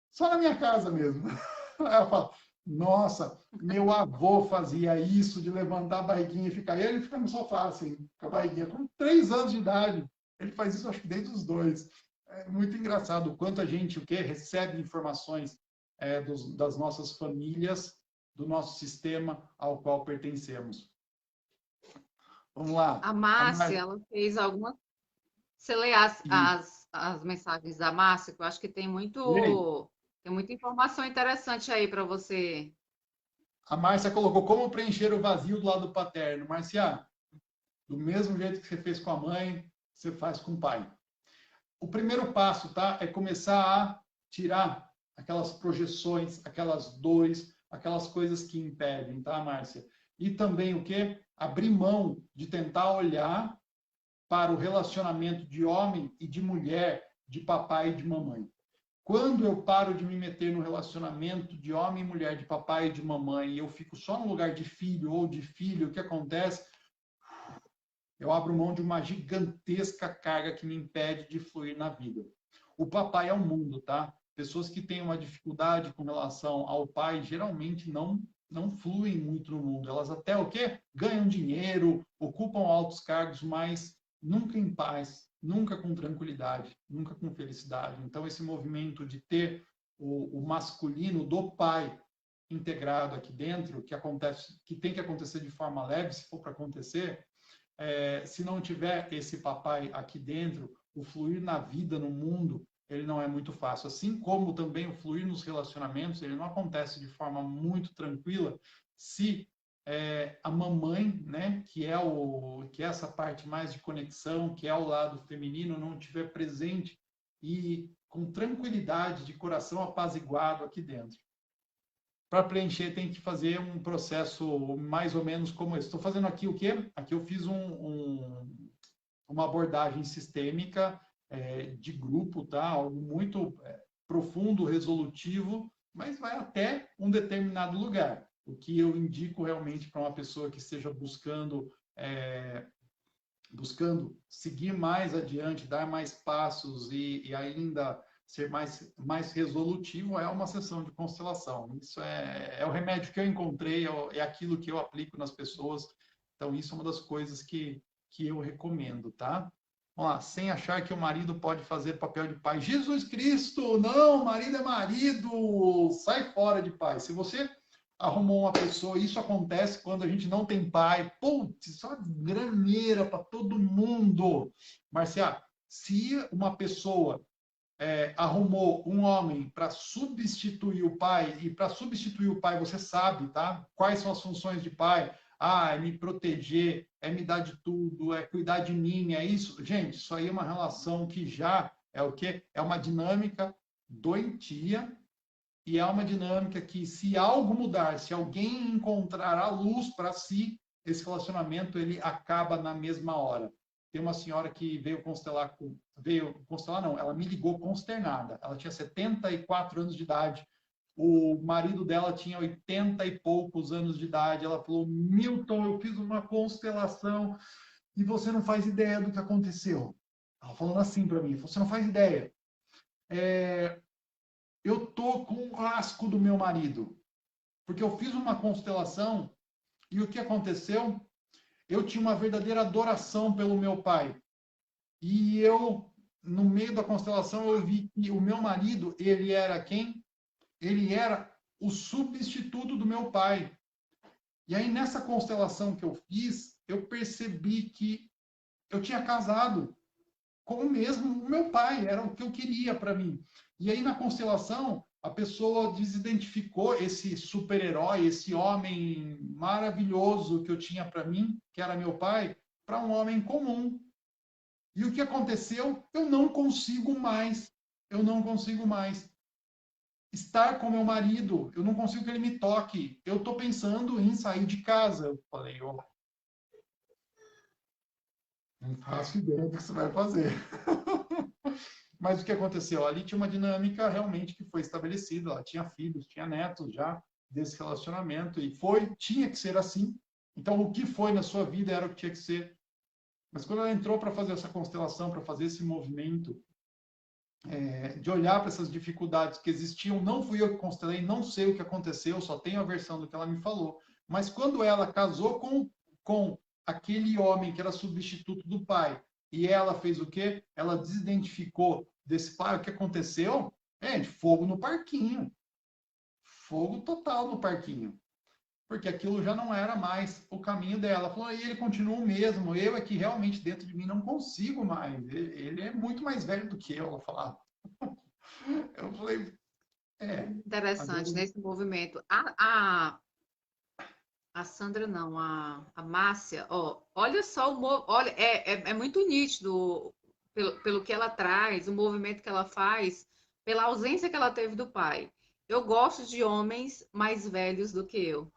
B: Só na minha casa mesmo. Aí eu falo, nossa, meu avô fazia isso de levantar a barriguinha e ficar. Ele fica no sofá, assim, com a barriguinha, com 3 anos de idade. Ele faz isso, acho que desde os 2. É muito engraçado o quanto a gente recebe informações das nossas famílias, do nosso sistema ao qual pertencemos. Vamos lá.
A: A Márcia, ela fez alguma. Você lê as mensagens da Márcia, que eu acho que tem muita informação interessante aí para você.
B: A Márcia colocou como preencher o vazio do lado paterno. Márcia, do mesmo jeito que você fez com a mãe, você faz com o pai. O primeiro passo, tá? É começar a tirar aquelas projeções, aquelas dores, aquelas coisas que impedem, tá, Márcia? E também o quê? Abrir mão de tentar olhar para o relacionamento de homem e de mulher, de papai e de mamãe. Quando eu paro de me meter no relacionamento de homem e mulher, de papai e de mamãe, e eu fico só no lugar de filho ou de filho, o que acontece? Eu abro mão de uma gigantesca carga que me impede de fluir na vida. O papai é o mundo, tá? Pessoas que têm uma dificuldade com relação ao pai, geralmente não fluem muito no mundo. Elas até o quê? Ganham dinheiro, ocupam altos cargos, mas nunca em paz, nunca com tranquilidade, nunca com felicidade. Então, esse movimento de ter o masculino do pai integrado aqui dentro, que acontece, que tem que acontecer de forma leve, se for para acontecer, se não tiver esse papai aqui dentro, o fluir na vida, no mundo, ele não é muito fácil. Assim como também o fluir nos relacionamentos, ele não acontece de forma muito tranquila se a mamãe, né, que é essa parte mais de conexão, que é o lado feminino, não estiver presente e com tranquilidade, de coração apaziguado aqui dentro. Para preencher, tem que fazer um processo mais ou menos como esse. Estou fazendo aqui o quê? Aqui eu fiz uma abordagem sistêmica de grupo, tá? Algo muito profundo, resolutivo, mas vai até um determinado lugar. O que eu indico realmente para uma pessoa que esteja buscando seguir mais adiante, dar mais passos e ainda ser mais resolutivo, é uma sessão de constelação. Isso é o remédio que eu encontrei, é aquilo que eu aplico nas pessoas. Então, isso é uma das coisas que eu recomendo, tá? Vamos lá, sem achar que o marido pode fazer papel de pai. Jesus Cristo, não, marido é marido, sai fora de pai. Se você arrumou uma pessoa, isso acontece quando a gente não tem pai. Putz, isso é uma graneira para todo mundo. Marcia, se uma pessoa arrumou um homem para substituir o pai, e para substituir o pai, você sabe, tá? Quais são as funções de pai? Ah, é me proteger, é me dar de tudo, é cuidar de mim, é isso. Gente, isso aí é uma relação que já é o quê? É uma dinâmica doentia e é uma dinâmica que, se algo mudar, se alguém encontrar a luz para si, esse relacionamento ele acaba na mesma hora. Tem uma senhora que veio constelar não, ela me ligou consternada. Ela tinha 74 anos de idade. O marido dela tinha 80 e poucos anos de idade. Ela falou: Milton, eu fiz uma constelação e você não faz ideia do que aconteceu. Ela falando assim para mim: você não faz ideia. Eu tô com um rasgo do meu marido, porque eu fiz uma constelação e o que aconteceu? Eu tinha uma verdadeira adoração pelo meu pai. E eu, no meio da constelação, eu vi que o meu marido, ele era quem? Ele era o substituto do meu pai. E aí, nessa constelação que eu fiz, eu percebi que eu tinha casado com o mesmo o meu pai, era o que eu queria para mim. E aí, na constelação, a pessoa desidentificou esse super-herói, esse homem maravilhoso que eu tinha para mim, que era meu pai, para um homem comum. E o que aconteceu? Eu não consigo mais estar com meu marido, eu não consigo que ele me toque. Eu estou pensando em sair de casa. Eu falei, ó, não faço ideia do que você vai fazer. Mas o que aconteceu? Ali tinha uma dinâmica realmente que foi estabelecida. Ela tinha filhos, tinha netos já desse relacionamento e tinha que ser assim. Então, o que foi na sua vida era o que tinha que ser. Mas quando ela entrou para fazer essa constelação, para fazer esse movimento, de olhar para essas dificuldades que existiam, não fui eu que constelei, não sei o que aconteceu, só tenho a versão do que ela me falou. Mas quando ela casou com aquele homem que era substituto do pai, e ela fez o quê? Ela desidentificou desse pai. O que aconteceu? Fogo no parquinho. Fogo total no parquinho. Porque aquilo já não era mais o caminho dela. Ela falou, e ele continua o mesmo. Eu é que realmente dentro de mim não consigo mais. Ele é muito mais velho do que eu, ela falava. Eu falei,
A: Interessante
B: agora...
A: nesse movimento. A Sandra não, a Márcia, ó, olha só olha, é muito nítido pelo que ela traz, o movimento que ela faz pela ausência que ela teve do pai. Eu gosto de homens mais velhos do que eu.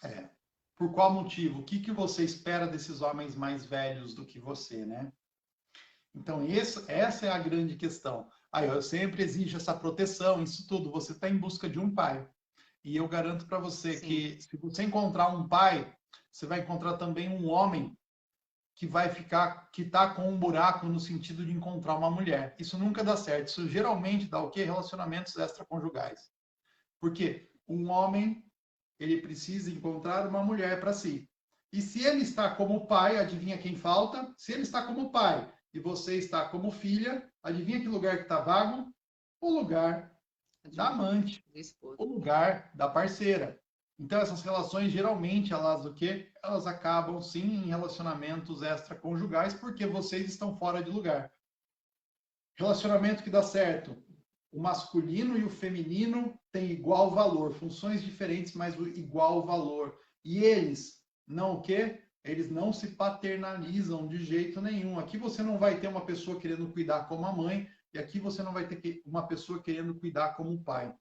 B: É. Por qual motivo? O que que você espera desses homens mais velhos do que você, né? Então, essa é a grande questão. Aí, eu sempre exijo essa proteção, isso tudo. Você está em busca de um pai. E eu garanto para você
A: Sim.
B: que se você encontrar um pai, você vai encontrar também um homem que vai ficar, que está com um buraco no sentido de encontrar uma mulher. Isso nunca dá certo. Isso geralmente dá o quê? Relacionamentos extraconjugais. Porque um homem, ele precisa encontrar uma mulher para si. E se ele está como pai, adivinha quem falta? Se ele está como pai e você está como filha, adivinha que lugar que está vago? O lugar da amante, o lugar da parceira. Então, essas relações, geralmente, elas o quê? Elas acabam, sim, em relacionamentos extraconjugais, porque vocês estão fora de lugar. Relacionamento que dá certo. O masculino e o feminino têm igual valor, funções diferentes, mas igual valor. E eles não o quê? Eles não se paternalizam de jeito nenhum. Aqui você não vai ter uma pessoa querendo cuidar como a mãe, e aqui você não vai ter uma pessoa querendo cuidar como o pai.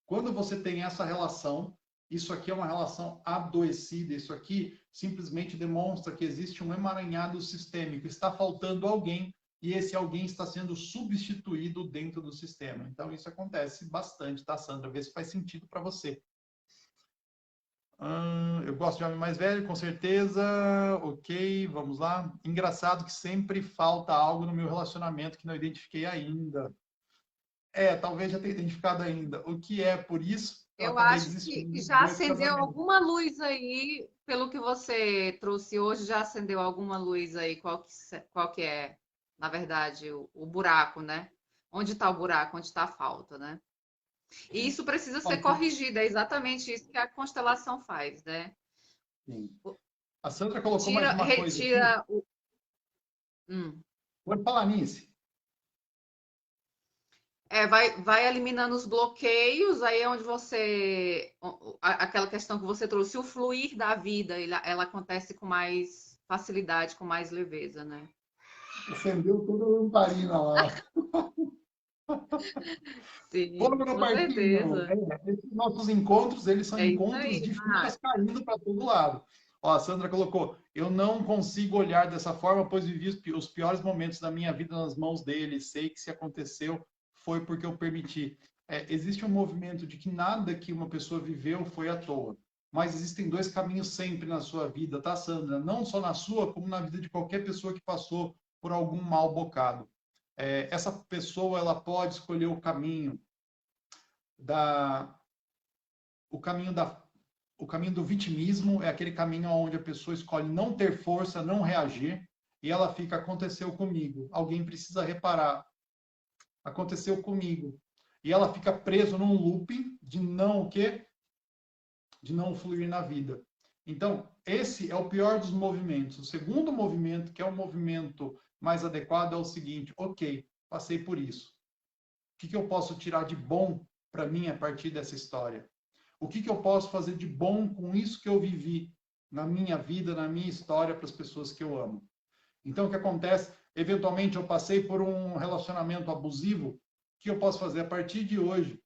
B: Quando você tem essa relação, isso aqui é uma relação adoecida, isso aqui simplesmente demonstra que existe um emaranhado sistêmico, está faltando alguém e esse alguém está sendo substituído dentro do sistema. Então, isso acontece bastante, tá, Sandra? Vê se faz sentido para você. Eu gosto de homem mais velho, com certeza. Ok, vamos lá. Engraçado que sempre falta algo no meu relacionamento que não identifiquei ainda. Talvez já tenha identificado ainda. O que é por isso eu
A: Eu
B: acabei
A: acho que
B: desistindo de
A: já
B: 2
A: acendeu
B: casamentos.
A: alguma luz aí, pelo que você trouxe hoje, já acendeu alguma luz aí, qual que é, na verdade, o buraco, né? Onde está o buraco, onde está a falta, né? E isso precisa ser
B: Olha,
A: corrigido, é exatamente isso que a constelação faz, né?
B: sim. A Sandra colocou mais
A: Tira,
B: uma coisa aqui.
A: retira o. Hum.
B: Pode falar nisso.
A: Vai eliminando os bloqueios, aí é onde você. Aquela questão que você trouxe, o fluir da vida, ela acontece com mais facilidade, com mais leveza, né?
B: Acendeu toda a lamparina lá.
A: Sim,
B: Fogo no
A: com
B: parquinho.
A: certeza.
B: Esses nossos encontros, eles são
A: É isso
B: encontros
A: aí,
B: de
A: Márcio.
B: fitas caindo para todo lado. Ó, a Sandra colocou, eu não consigo olhar dessa forma, pois vivi os piores momentos da minha vida nas mãos dele. Sei que se aconteceu, foi porque eu permiti. Existe um movimento de que nada que uma pessoa viveu foi à toa. Mas existem 2 caminhos sempre na sua vida, tá, Sandra? Não só na sua, como na vida de qualquer pessoa que passou por algum mal bocado. Essa pessoa, ela pode escolher da o caminho da o caminho do vitimismo, é aquele caminho onde a pessoa escolhe não ter força, não reagir, e ela fica, aconteceu comigo. Alguém precisa reparar. Aconteceu comigo. E ela fica preso num looping de não o quê? De não fluir na vida. Então, esse é o pior dos movimentos. O segundo movimento, que é o movimento mais adequado, é o seguinte: ok, passei por isso. O que eu posso tirar de bom para mim a partir dessa história? O que eu posso fazer de bom com isso que eu vivi na minha vida, na minha história, para as pessoas que eu amo? Então, o que acontece? Eventualmente, eu passei por um relacionamento abusivo. O que eu posso fazer a partir de hoje?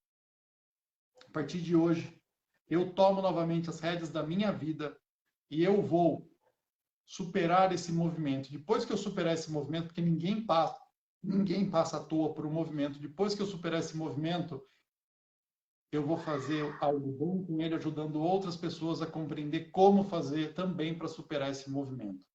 B: A partir de hoje, eu tomo novamente as rédeas da minha vida e eu vou superar esse movimento. Depois que eu superar esse movimento, porque ninguém passa à toa por um movimento. Depois que eu superar esse movimento, eu vou fazer algo bom com ele, ajudando outras pessoas a compreender como fazer também para superar esse movimento.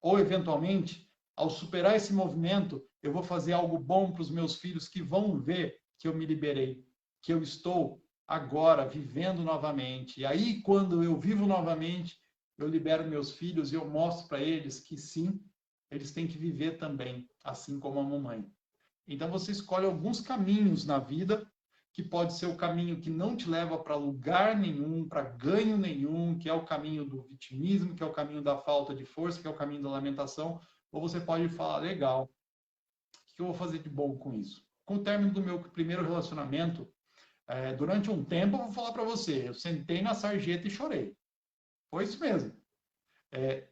B: Ou, eventualmente, ao superar esse movimento, eu vou fazer algo bom para os meus filhos que vão ver que eu me liberei, que eu estou agora vivendo novamente. E aí, quando eu vivo novamente, eu libero meus filhos e eu mostro para eles que sim, eles têm que viver também, assim como a mamãe. Então, você escolhe alguns caminhos na vida, que pode ser o caminho que não te leva para lugar nenhum, para ganho nenhum, que é o caminho do vitimismo, que é o caminho da falta de força, que é o caminho da lamentação, ou você pode falar, legal, o que eu vou fazer de bom com isso? Com o término do meu primeiro relacionamento, durante um tempo, eu vou falar para você, eu sentei na sarjeta e chorei. Foi isso mesmo.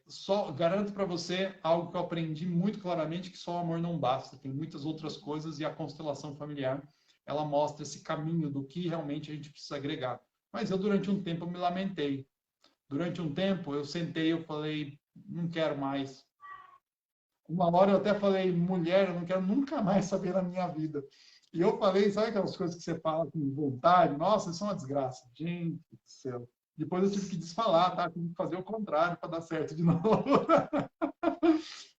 B: Só garanto para você algo que eu aprendi muito claramente, que só o amor não basta. Tem muitas outras coisas e a constelação familiar, ela mostra esse caminho do que realmente a gente precisa agregar. Mas eu, durante um tempo, me lamentei. Durante um tempo, eu sentei, eu falei, não quero mais. Uma hora eu até falei, mulher, eu não quero nunca mais saber na minha vida. E eu falei, sabe aquelas coisas que você fala com vontade? Nossa, isso é uma desgraça. Gente do céu. Depois eu tive que desfalar, tá? Tive que fazer o contrário para dar certo de novo.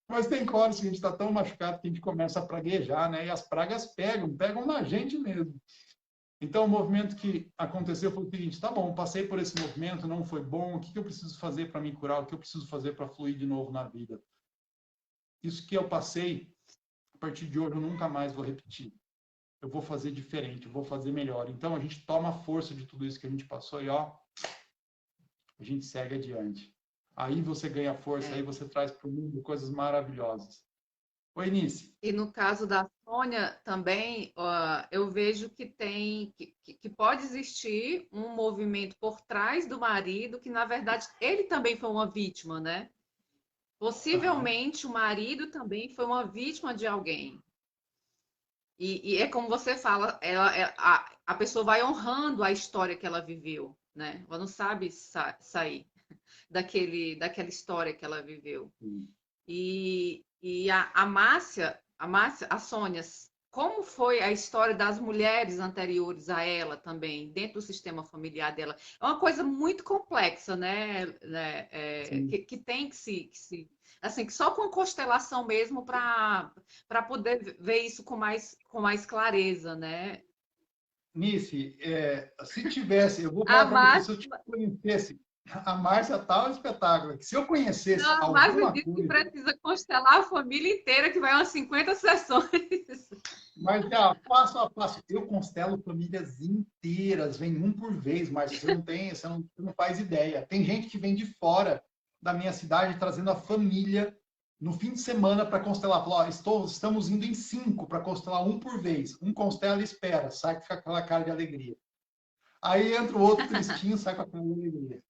B: Mas tem horas que a gente está tão machucado que a gente começa a praguejar, né? E as pragas pegam na gente mesmo. Então, o movimento que aconteceu foi o seguinte: tá bom, passei por esse movimento, não foi bom, o que eu preciso fazer para me curar? O que eu preciso fazer para fluir de novo na vida? Isso que eu passei, a partir de hoje eu nunca mais vou repetir. Eu vou fazer diferente, eu vou fazer melhor. Então, a gente toma a força de tudo isso que a gente passou e, ó, a gente segue adiante. Aí você ganha força, aí você traz para o mundo coisas maravilhosas. Oi, Nice.
A: E no caso da Sônia também, eu vejo que pode existir um movimento por trás do marido, que na verdade ele também foi uma vítima, né? Possivelmente o marido também foi uma vítima de alguém. E é como você fala, a pessoa vai honrando a história que ela viveu, né? Ela não sabe sair daquela história que ela viveu. E a Sônia, como foi a história das mulheres anteriores a ela também, dentro do sistema familiar dela? É uma coisa muito complexa, né? Que tem assim, que só com constelação mesmo para poder ver isso com mais clareza, né?
B: Nice, se tivesse, eu vou
A: A
B: falar para você, se
A: Márcia,
B: eu te conhecesse, a Márcia tá um espetáculo. Que se eu conhecesse
A: não, a Márcia
B: alguma
A: disse que
B: coisa,
A: precisa constelar a família inteira, que vai umas 50 sessões.
B: mas passo a passo, eu constelo famílias inteiras, vem um por vez, Márcia, você não faz ideia. Tem gente que vem de fora da minha cidade trazendo a família no fim de semana para constelar. Falou, estamos indo em 5 para constelar um por vez. Um constela e espera, sai com aquela cara de alegria. Aí entra o outro tristinho, sai com a cara de alegria.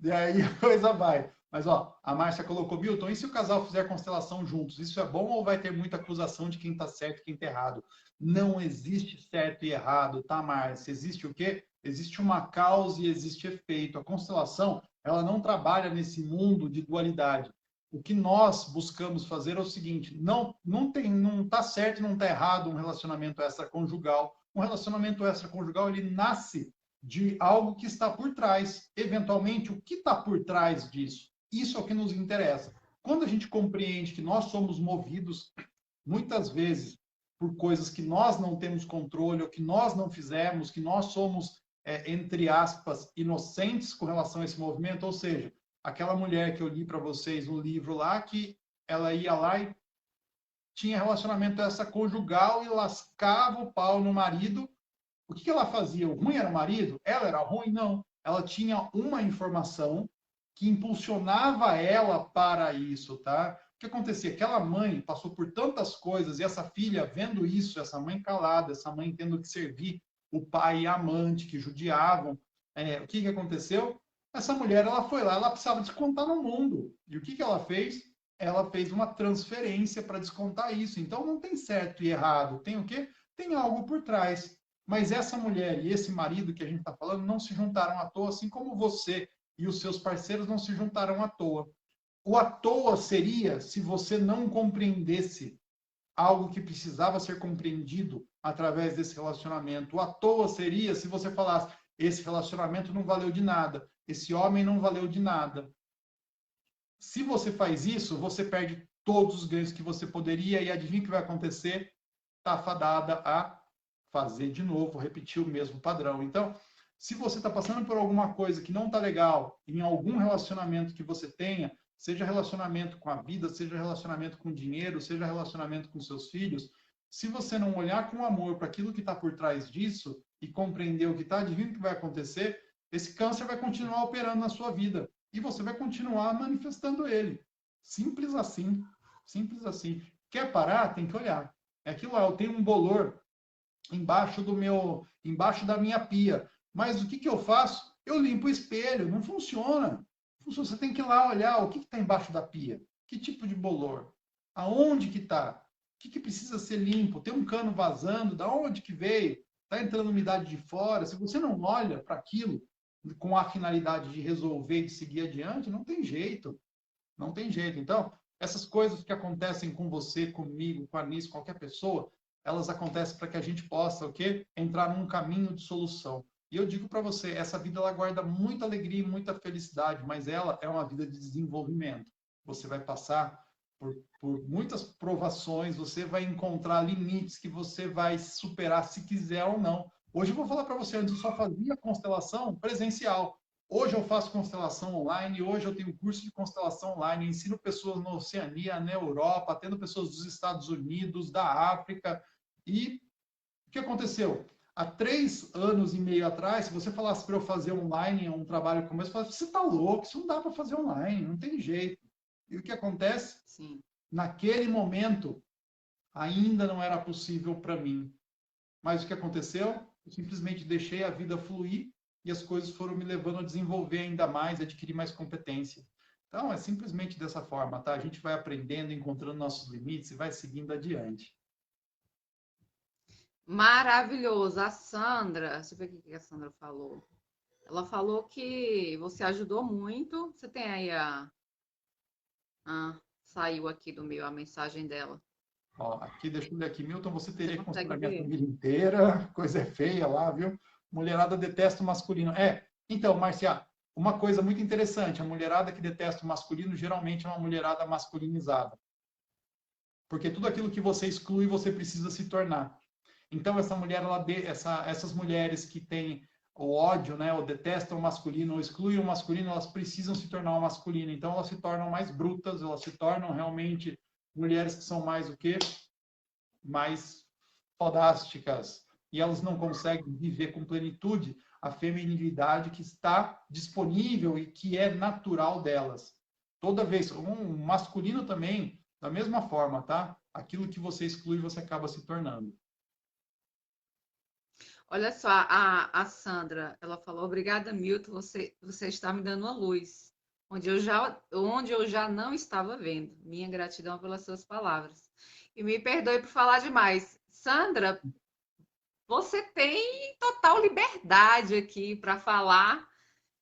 B: E aí a coisa vai. Mas, ó, a Márcia colocou, Milton, e se o casal fizer constelação juntos? Isso é bom ou vai ter muita acusação de quem está certo e quem está errado? Não existe certo e errado, tá, Márcia? Existe o quê? Existe uma causa e existe efeito. A constelação, ela não trabalha nesse mundo de dualidade. O que nós buscamos fazer é o seguinte: não está certo e não está errado um relacionamento extraconjugal. Um relacionamento extraconjugal, ele nasce de algo que está por trás. Eventualmente, o que está por trás disso? Isso é o que nos interessa. Quando a gente compreende que nós somos movidos, muitas vezes, por coisas que nós não temos controle, ou que nós não fizemos, que nós somos, entre aspas, inocentes com relação a esse movimento, ou seja, aquela mulher que eu li para vocês no livro lá, que ela ia lá e tinha relacionamento extraconjugal e lascava o pau no marido. O que ela fazia? O ruim era o marido? Ela era ruim? Não. Ela tinha uma informação que impulsionava ela para isso, tá? O que acontecia? Aquela mãe passou por tantas coisas e essa filha vendo isso, essa mãe calada, essa mãe tendo que servir o pai e a amante que judiavam, o que aconteceu? Essa mulher, ela foi lá, ela precisava descontar no mundo. E o que ela fez? Ela fez uma transferência para descontar isso. Então não tem certo e errado. Tem o quê? Tem algo por trás. Mas essa mulher e esse marido que a gente está falando não se juntaram à toa, assim como você e os seus parceiros não se juntaram à toa. O à toa seria se você não compreendesse algo que precisava ser compreendido através desse relacionamento. O à toa seria se você falasse: esse relacionamento não valeu de nada, esse homem não valeu de nada. Se você faz isso, você perde todos os ganhos que você poderia e adivinha o que vai acontecer? Está fadada a fazer de novo, repetir o mesmo padrão. Então, se você está passando por alguma coisa que não está legal em algum relacionamento que você tenha, seja relacionamento com a vida, seja relacionamento com dinheiro, seja relacionamento com seus filhos, se você não olhar com amor para aquilo que está por trás disso e compreender o que está, adivinha o que vai acontecer? Esse câncer vai continuar operando na sua vida e você vai continuar manifestando ele. Simples assim. Simples assim. Quer parar? Tem que olhar. É aquilo lá, eu tenho um bolor embaixo da minha pia. Mas o que eu faço? Eu limpo o espelho, não funciona. Você tem que ir lá olhar o que está embaixo da pia. Que tipo de bolor? Aonde que está? O que precisa ser limpo? Tem um cano vazando? Da onde que veio? Está entrando umidade de fora? Se você não olha para aquilo com a finalidade de resolver e de seguir adiante, não tem jeito. Não tem jeito. Então, essas coisas que acontecem com você, comigo, com a Anis, qualquer pessoa, elas acontecem para que a gente possa, o quê? Entrar num caminho de solução. E eu digo para você, essa vida ela guarda muita alegria e muita felicidade, mas ela é uma vida de desenvolvimento. Você vai passar por muitas provações, você vai encontrar limites que você vai superar se quiser ou não. Hoje eu vou falar para você, antes eu só fazia constelação presencial. Hoje eu faço constelação online, hoje eu tenho curso de constelação online, ensino pessoas na Oceania, na Europa, atendo pessoas dos Estados Unidos, da África. E o que aconteceu? Há 3 anos e meio atrás, se você falasse para eu fazer online um trabalho como esse, eu falasse, você está louco, isso não dá para fazer online, não tem jeito. E o que acontece?
A: Sim.
B: Naquele momento, ainda não era possível para mim. Mas o que aconteceu? Eu simplesmente deixei a vida fluir e as coisas foram me levando a desenvolver ainda mais, a adquirir mais competência. Então, é simplesmente dessa forma, tá? A gente vai aprendendo, encontrando nossos limites e vai seguindo adiante.
A: Maravilhoso. A Sandra, deixa eu ver o que a Sandra falou. Ela falou que você ajudou muito. Você tem aí a. Ah, saiu aqui do meu a mensagem dela.
B: Ó, aqui, deixa eu ler aqui. Milton, você
A: Você
B: teria que
A: consegue
B: considerar minha
A: ver?
B: família inteira. Coisa é feia lá, viu? Mulherada detesta o masculino. Então, Marcia, uma coisa muito interessante. A mulherada que detesta o masculino geralmente é uma mulherada masculinizada. Porque tudo aquilo que você exclui, você precisa se tornar. Então, essa mulher, essas mulheres que têm o ódio, né, ou detestam o masculino, ou excluem o masculino, elas precisam se tornar o masculino. Então, elas se tornam mais brutas, elas se tornam realmente mulheres que são mais o quê? Mais fodásticas. E elas não conseguem viver com plenitude a feminilidade que está disponível e que é natural delas. Toda vez, um masculino também, da mesma forma, tá? Aquilo que você exclui, você acaba se tornando.
A: Olha só, a Sandra, ela falou, obrigada, Milton, você está me dando uma luz, onde eu já não estava vendo. Minha gratidão pelas suas palavras. E me perdoe por falar demais. Sandra, você tem total liberdade aqui para falar,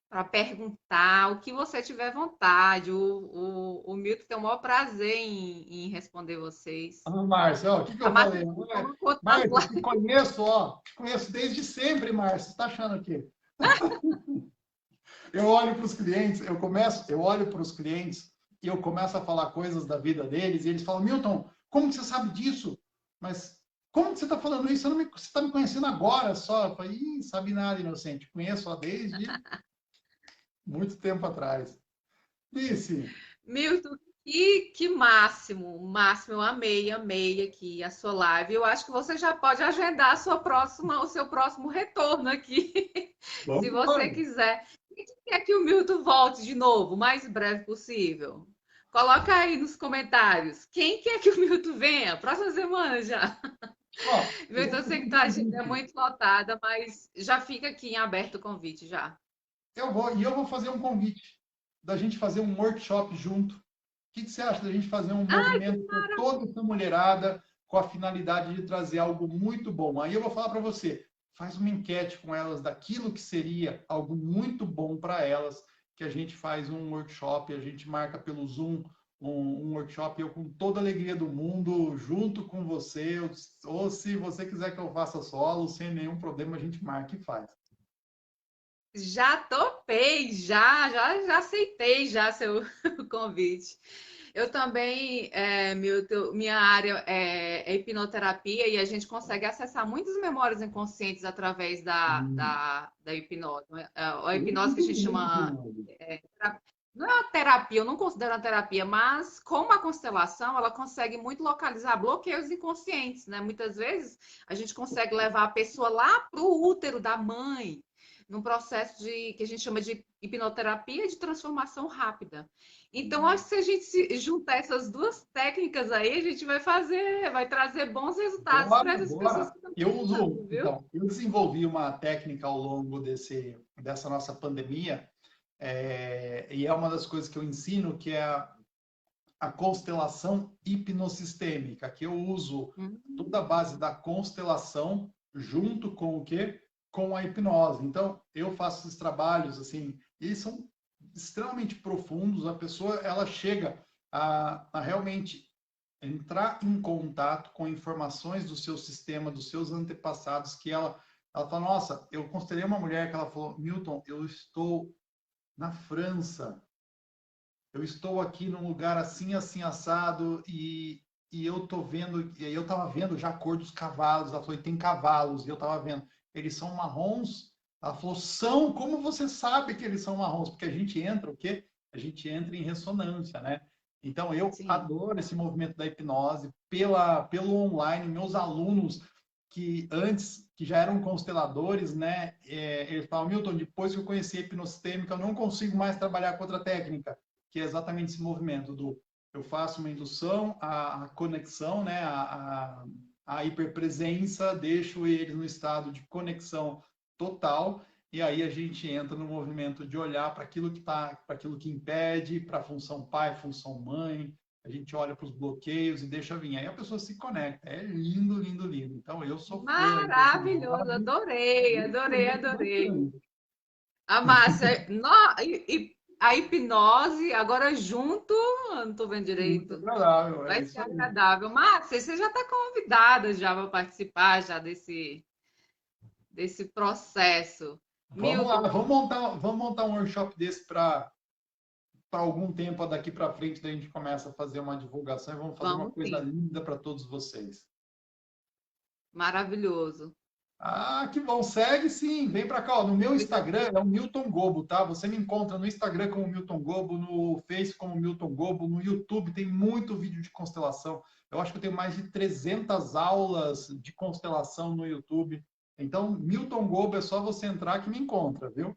A: para perguntar, o que você tiver vontade. O Milton tem o maior prazer em responder vocês.
B: Márcia, ó, o que eu
A: A
B: falei?
A: Marcela toma conta das
B: Márcia, eu te conheço, ó. Te conheço desde sempre, Márcia. Você está achando aqui? Eu olho para os clientes, eu olho para os clientes e eu começo a falar coisas da vida deles e eles falam, Milton, como que você sabe disso? Mas como que você está falando isso? Você está me conhecendo agora só? Eu falei, ih, sabe nada, inocente. Conheço ó, desde muito tempo atrás. Disse,
A: Milton, que máximo, eu amei aqui a sua live. Eu acho que você já pode agendar o seu próximo retorno aqui, se
B: vamos
A: você
B: embora.
A: quiser. E quer que o Milton volte de novo, o mais breve possível? Coloca aí nos comentários. Quem quer que o Milton venha? Próxima semana já.
B: Ó, eu vou
A: Milton, eu sei
B: fazer
A: que
B: um
A: tua agenda é
B: convite.
A: muito lotada, mas já fica aqui em aberto o convite já.
B: Eu vou fazer um convite da gente fazer um workshop junto. O que você acha da gente fazer um
A: Ai, que
B: movimento com toda essa mulherada com a finalidade de trazer algo muito bom? Aí eu vou falar para você, faz uma enquete com elas daquilo que seria algo muito bom para elas, que a gente faz um workshop, a gente marca pelo Zoom um workshop, eu com toda a alegria do mundo, junto com você, ou se você quiser que eu faça solo, sem nenhum problema, a gente marca e faz.
A: já topei, já aceitei já seu convite. Eu também, minha área é hipnoterapia e a gente consegue acessar muitas memórias inconscientes através
B: Hum.
A: da hipnose. A hipnose que a gente chama.
B: Hum.
A: é, não é uma terapia, eu não considero uma terapia, mas como a constelação, ela consegue muito localizar bloqueios inconscientes, né? Muitas vezes a gente consegue levar a pessoa lá para o útero da mãe num processo que a gente chama de hipnoterapia de transformação rápida. Então, acho que se a gente juntar essas duas técnicas aí, a gente vai trazer bons resultados para
B: Bora,
A: essas pessoas
B: bora.
A: que estão
B: Eu uso,
A: precisando, viu?
B: então, eu desenvolvi uma técnica ao longo dessa nossa pandemia, E é uma das coisas que eu ensino, que é a constelação hipnossistêmica, que eu uso toda a base da constelação junto com o quê? Com a hipnose. Então, eu faço esses trabalhos, assim, eles são extremamente profundos. A pessoa, ela chega a realmente entrar em contato com informações do seu sistema, dos seus antepassados, que ela fala, nossa, eu constelei uma mulher que ela falou, Milton, eu estou na França, eu estou aqui num lugar assim, assim, assado, e eu tô vendo, e aí eu tava vendo já a cor dos cavalos, ela falou, e tem cavalos, e eu tava vendo, eles são marrons? Ela falou, são, como você sabe que eles são marrons? Porque a gente entra, o quê? A gente entra em ressonância, né? Então, eu
A: Sim.
B: adoro esse movimento da hipnose, pelo online, meus alunos que antes, que já eram consteladores, né? Eles falam, Milton, depois que eu conheci a hipnossistêmica, eu não consigo mais trabalhar com outra técnica, que é exatamente esse movimento do eu faço uma indução, a conexão, né, a hiperpresença, deixo eles no estado de conexão total, e aí a gente entra no movimento de olhar para aquilo que tá, para aquilo que impede, para a função pai, função mãe, a gente olha para os bloqueios e deixa vir. Aí a pessoa se conecta. É lindo, lindo, lindo. Então eu sou fã aí da
A: Maravilhoso,
B: hipnose.
A: adorei,
B: Isso é
A: adorei,
B: muito
A: adorei.
B: bacana.
A: A Márcia, a hipnose, agora junto, eu não estou vendo
B: Muito
A: direito.
B: agradável, é
A: Vai ser
B: isso aí.
A: agradável. Márcia, você já está convidada já para participar já desse processo.
B: Vamos lá,
A: Milton,
B: vamos montar um workshop desse para algum tempo daqui para frente, daí a gente começa a fazer uma divulgação e vamos fazer uma
A: vamos
B: coisa
A: sim.
B: linda para todos vocês.
A: Maravilhoso.
B: Ah, que bom. Segue sim, vem para cá. Ó. No meu Instagram é o Milton Gobo, tá? Você me encontra no Instagram como Milton Gobo, no Face como Milton Gobo, no YouTube tem muito vídeo de constelação. Eu acho que eu tenho mais de 300 aulas de constelação no YouTube. Então, Milton Gobo é só você entrar que me encontra, viu?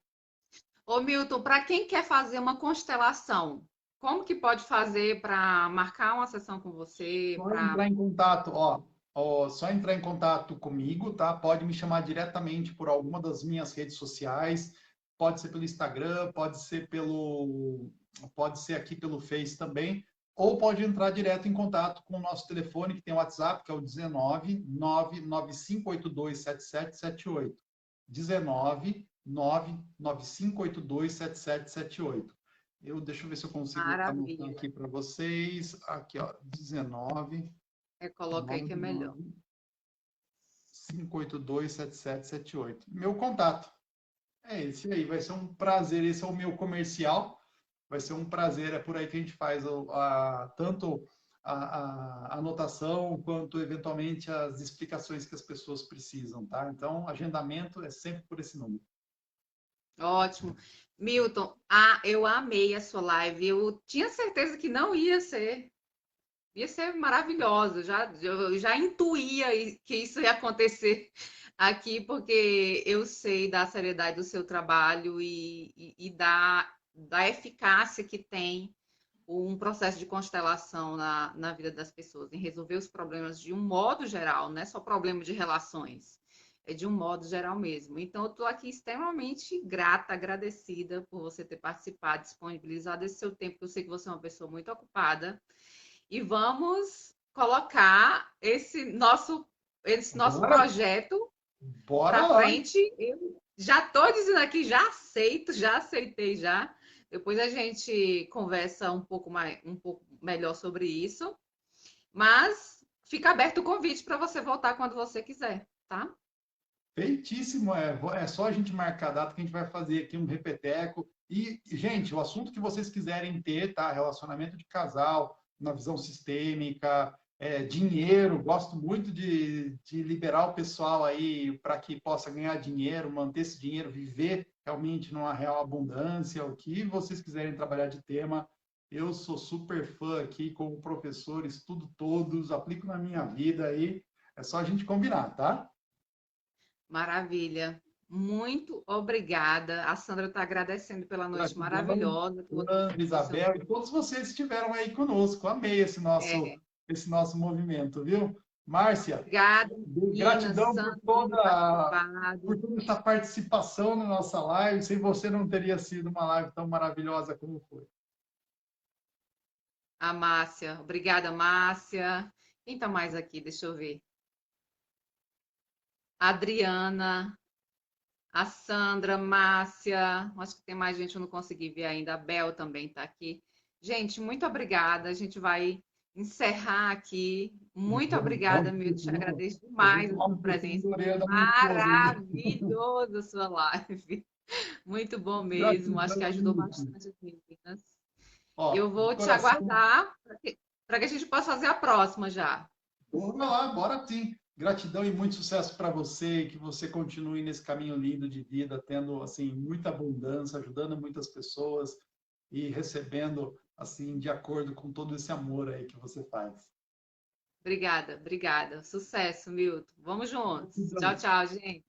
A: Ô, Milton, para quem quer fazer uma constelação, como que pode fazer para marcar uma sessão com você?
B: Só
A: Para
B: entrar em contato, ó, só entrar em contato comigo, tá? Pode me chamar diretamente por alguma das minhas redes sociais, pode ser pelo Instagram, pode ser aqui pelo Face também, ou pode entrar direto em contato com o nosso telefone, que tem o WhatsApp, que é o 19 995827778. 19 995827778. Deixa eu ver se eu consigo anotar
A: maravilha.
B: aqui para vocês. Aqui, ó, 19
A: Coloca aí que é melhor.
B: 99 582 7778. Meu contato. É esse aí, vai ser um prazer. Esse é o meu comercial. Vai ser um prazer. É por aí que a gente faz tanto a anotação quanto, eventualmente, as explicações que as pessoas precisam, tá? Então, agendamento é sempre por esse número.
A: Ótimo. Milton, eu amei a sua live. Eu tinha certeza que não ia ser maravilhosa. Eu já intuía que isso ia acontecer aqui, porque eu sei da seriedade do seu trabalho e da eficácia que tem um processo de constelação na vida das pessoas, em resolver os problemas de um modo geral, não é só problema de relações, é de um modo geral mesmo. Então, eu estou aqui extremamente grata, agradecida por você ter participado, disponibilizado esse seu tempo, que eu sei que você é uma pessoa muito ocupada. E vamos colocar esse nosso
B: Bora,
A: projeto
B: bora
A: para
B: lá.
A: frente. Eu já estou dizendo aqui, já aceito, já aceitei já. Depois a gente conversa um pouco melhor sobre isso. Mas fica aberto o convite para você voltar quando você quiser, tá?
B: Feitíssimo, é só a gente marcar a data que a gente vai fazer aqui um repeteco. E, gente, o assunto que vocês quiserem ter, tá? Relacionamento de casal, na visão sistêmica, dinheiro, gosto muito de liberar o pessoal aí para que possa ganhar dinheiro, manter esse dinheiro, viver realmente numa real abundância, o que vocês quiserem trabalhar de tema. Eu sou super fã aqui, como professor, estudo todos, aplico na minha vida aí. É só a gente combinar, tá?
A: Maravilha. Muito obrigada. A Sandra está agradecendo pela noite
B: Gratidão,
A: maravilhosa que você
B: Ana,
A: proporcionou.
B: Isabel e todos vocês que estiveram aí conosco. Amei esse
A: É,
B: nosso movimento, viu? Márcia,
A: Obrigada, meninas,
B: gratidão
A: Sandra, por ter
B: por
A: participado.
B: toda essa participação na nossa live. Sem você não teria sido uma live tão maravilhosa como foi.
A: A Márcia. Obrigada, Márcia. Quem está mais aqui? Deixa eu ver. A Adriana, a Sandra, Márcia. Acho que tem mais gente que eu não consegui ver ainda. A Bel também está aqui. Gente, muito obrigada. A gente vai encerrar aqui. Muito obrigada, Milton. Te agradeço
B: Eu vou
A: demais a
B: tomar
A: sua
B: um pouquinho
A: presença.
B: da
A: Foi
B: orelha da minha esposa ainda.
A: maravilhoso a sua live. Muito bom mesmo. Acho que
B: Gratidão,
A: ajudou
B: Milton.
A: bastante as meninas.
B: Ó,
A: Eu
B: de
A: vou te
B: coração,
A: aguardar para que a gente possa fazer a próxima já.
B: bora lá, bora sim. Gratidão e muito sucesso para você e que você continue nesse caminho lindo de vida, tendo assim muita abundância, ajudando muitas pessoas e recebendo assim de acordo com todo esse amor aí que você faz.
A: Obrigada, obrigada. Sucesso, Milton. Vamos juntos. Tchau,
B: Gratidão.
A: tchau, gente.